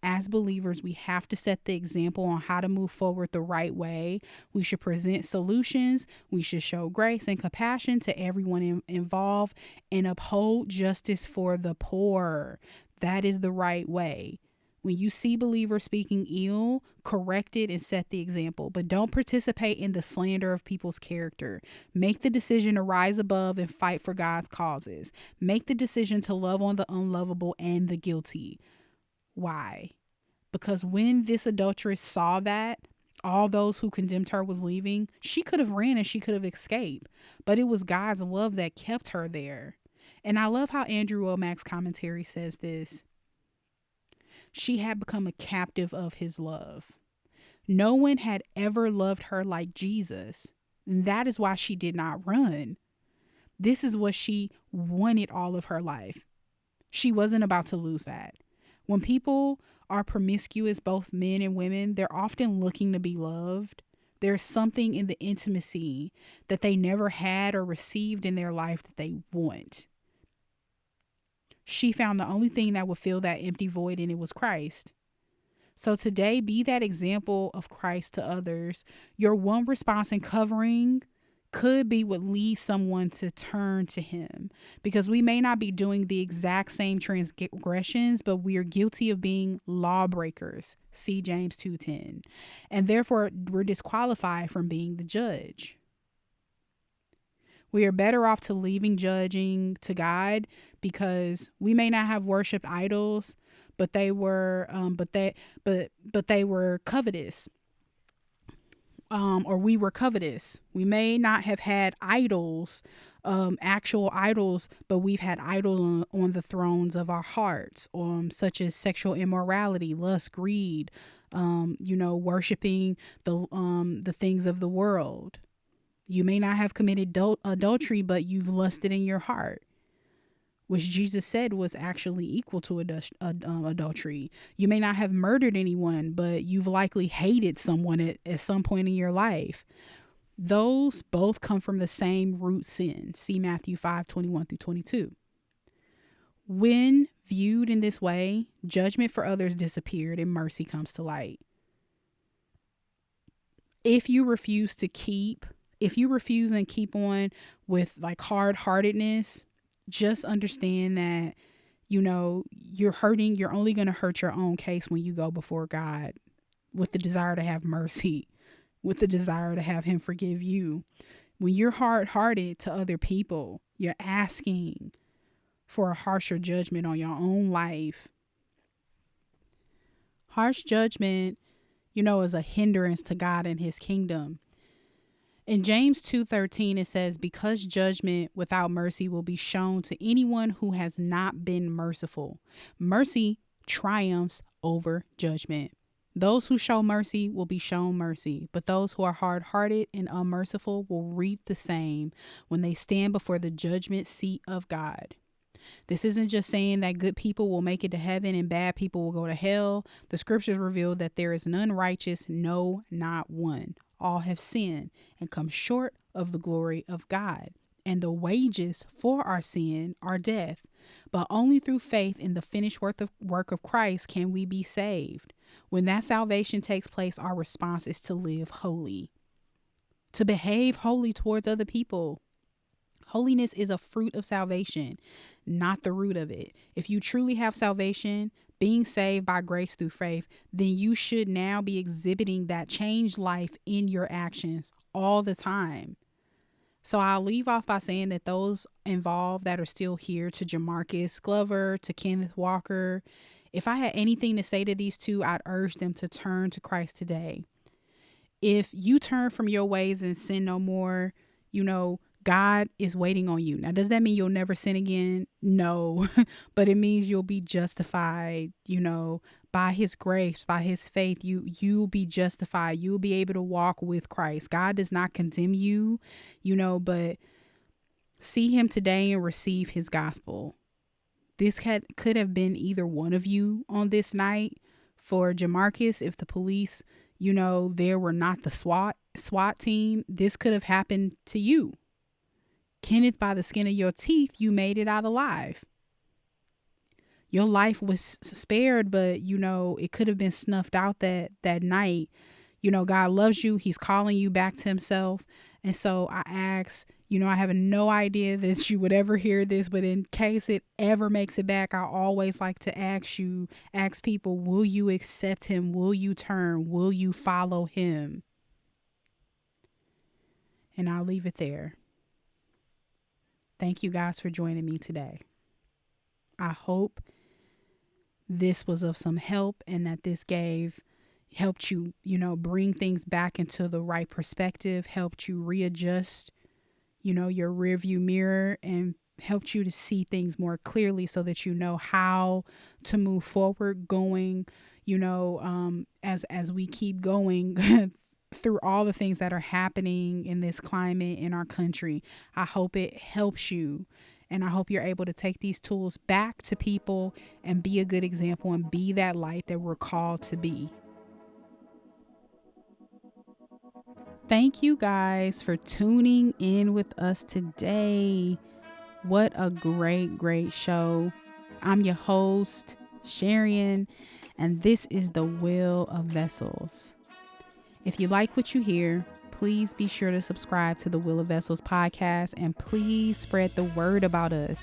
S1: As believers, we have to set the example on how to move forward the right way. We should present solutions. We should show grace and compassion to everyone involved and uphold justice for the poor. That is the right way. When you see believers speaking ill, correct it and set the example. But don't participate in the slander of people's character. Make the decision to rise above and fight for God's causes. Make the decision to love on the unlovable and the guilty. Why? Because when this adulteress saw that all those who condemned her was leaving, she could have ran and she could have escaped. But it was God's love that kept her there. And I love how Andrew Womack's commentary says this. She had become a captive of his love. No one had ever loved her like Jesus. And that is why she did not run. This is what she wanted all of her life. She wasn't about to lose that. When people are promiscuous, both men and women, they're often looking to be loved. There's something in the intimacy that they never had or received in their life that they want. She found the only thing that would fill that empty void, and it was Christ. So today, be that example of Christ to others. Your one response and covering could be what leads someone to turn to him, because we may not be doing the exact same transgressions, but we are guilty of being lawbreakers. See James 2:10. And therefore, we're disqualified from being the judge. We are better off to leaving judging to God, because we may not have worshipped idols, but they were, but they were covetous. or we were covetous. We may not have had idols, actual idols, but we've had idols on the thrones of our hearts, such as sexual immorality, lust, greed, worshiping the things of the world. You may not have committed adultery, but you've lusted in your heart, which Jesus said was actually equal to adultery. You may not have murdered anyone, but you've likely hated someone at some point in your life. Those both come from the same root sin. See Matthew 5:21-22. When viewed in this way, judgment for others disappeared and mercy comes to light. If you refuse and keep on with like hard-heartedness, just understand that, you're only going to hurt your own case when you go before God with the desire to have mercy, with the desire to have him forgive you. When you're hard-hearted to other people, you're asking for a harsher judgment on your own life. Harsh judgment, is a hindrance to God and his kingdom. In James 2:13, it says, because judgment without mercy will be shown to anyone who has not been merciful. Mercy triumphs over judgment. Those who show mercy will be shown mercy, but those who are hard-hearted and unmerciful will reap the same when they stand before the judgment seat of God. This isn't just saying that good people will make it to heaven and bad people will go to hell. The scriptures reveal that there is none righteous, no, not one. All have sinned and come short of the glory of God. And the wages for our sin are death. But only through faith in the finished work of Christ can we be saved. When that salvation takes place, our response is to live holy, to behave holy towards other people. Holiness is a fruit of salvation, not the root of it. If you truly have salvation, being saved by grace through faith, then you should now be exhibiting that changed life in your actions all the time. So I'll leave off by saying that those involved that are still here, to Jamarcus Glover, to Kenneth Walker, if I had anything to say to these two, I'd urge them to turn to Christ today. If you turn from your ways and sin no more, God is waiting on you. Now, does that mean you'll never sin again? No, but it means you'll be justified, by his grace, by his faith. You'll be justified. You'll be able to walk with Christ. God does not condemn you, but see him today and receive his gospel. This could have been either one of you on this night. For Jamarcus, if the police, there were not the SWAT team, this could have happened to you. Kenneth, by the skin of your teeth, you made it out alive. Your life was spared, but, it could have been snuffed out that night. God loves you. He's calling you back to himself. And so I ask, I have no idea that you would ever hear this, but in case it ever makes it back, I always like to ask people, will you accept him? Will you turn? Will you follow him? And I'll leave it there. Thank you guys for joining me today. I hope this was of some help and that this helped you, bring things back into the right perspective, helped you readjust, your rear view mirror, and helped you to see things more clearly so that you know how to move forward going, as we keep going through all the things that are happening in this climate in our country. I hope it helps you. And I hope you're able to take these tools back to people and be a good example and be that light that we're called to be. Thank you guys for tuning in with us today. What a great show. I'm your host, Sharian, and this is The Will of Vessels. If you like what you hear, please be sure to subscribe to the Will of Vessels podcast and please spread the word about us.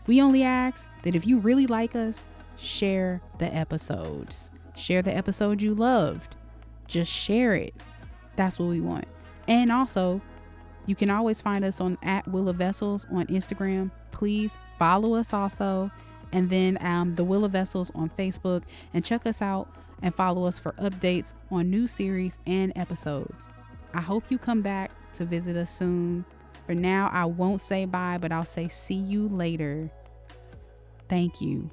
S1: We only ask that if you really like us, share the episodes. Share the episode you loved. Just share it. That's what we want. And also, you can always find us on @WillofVessels on Instagram. Please follow us also. And then the Will of Vessels on Facebook, and check us out and follow us for updates on new series and episodes. I hope you come back to visit us soon. For now, I won't say bye, but I'll say see you later. Thank you.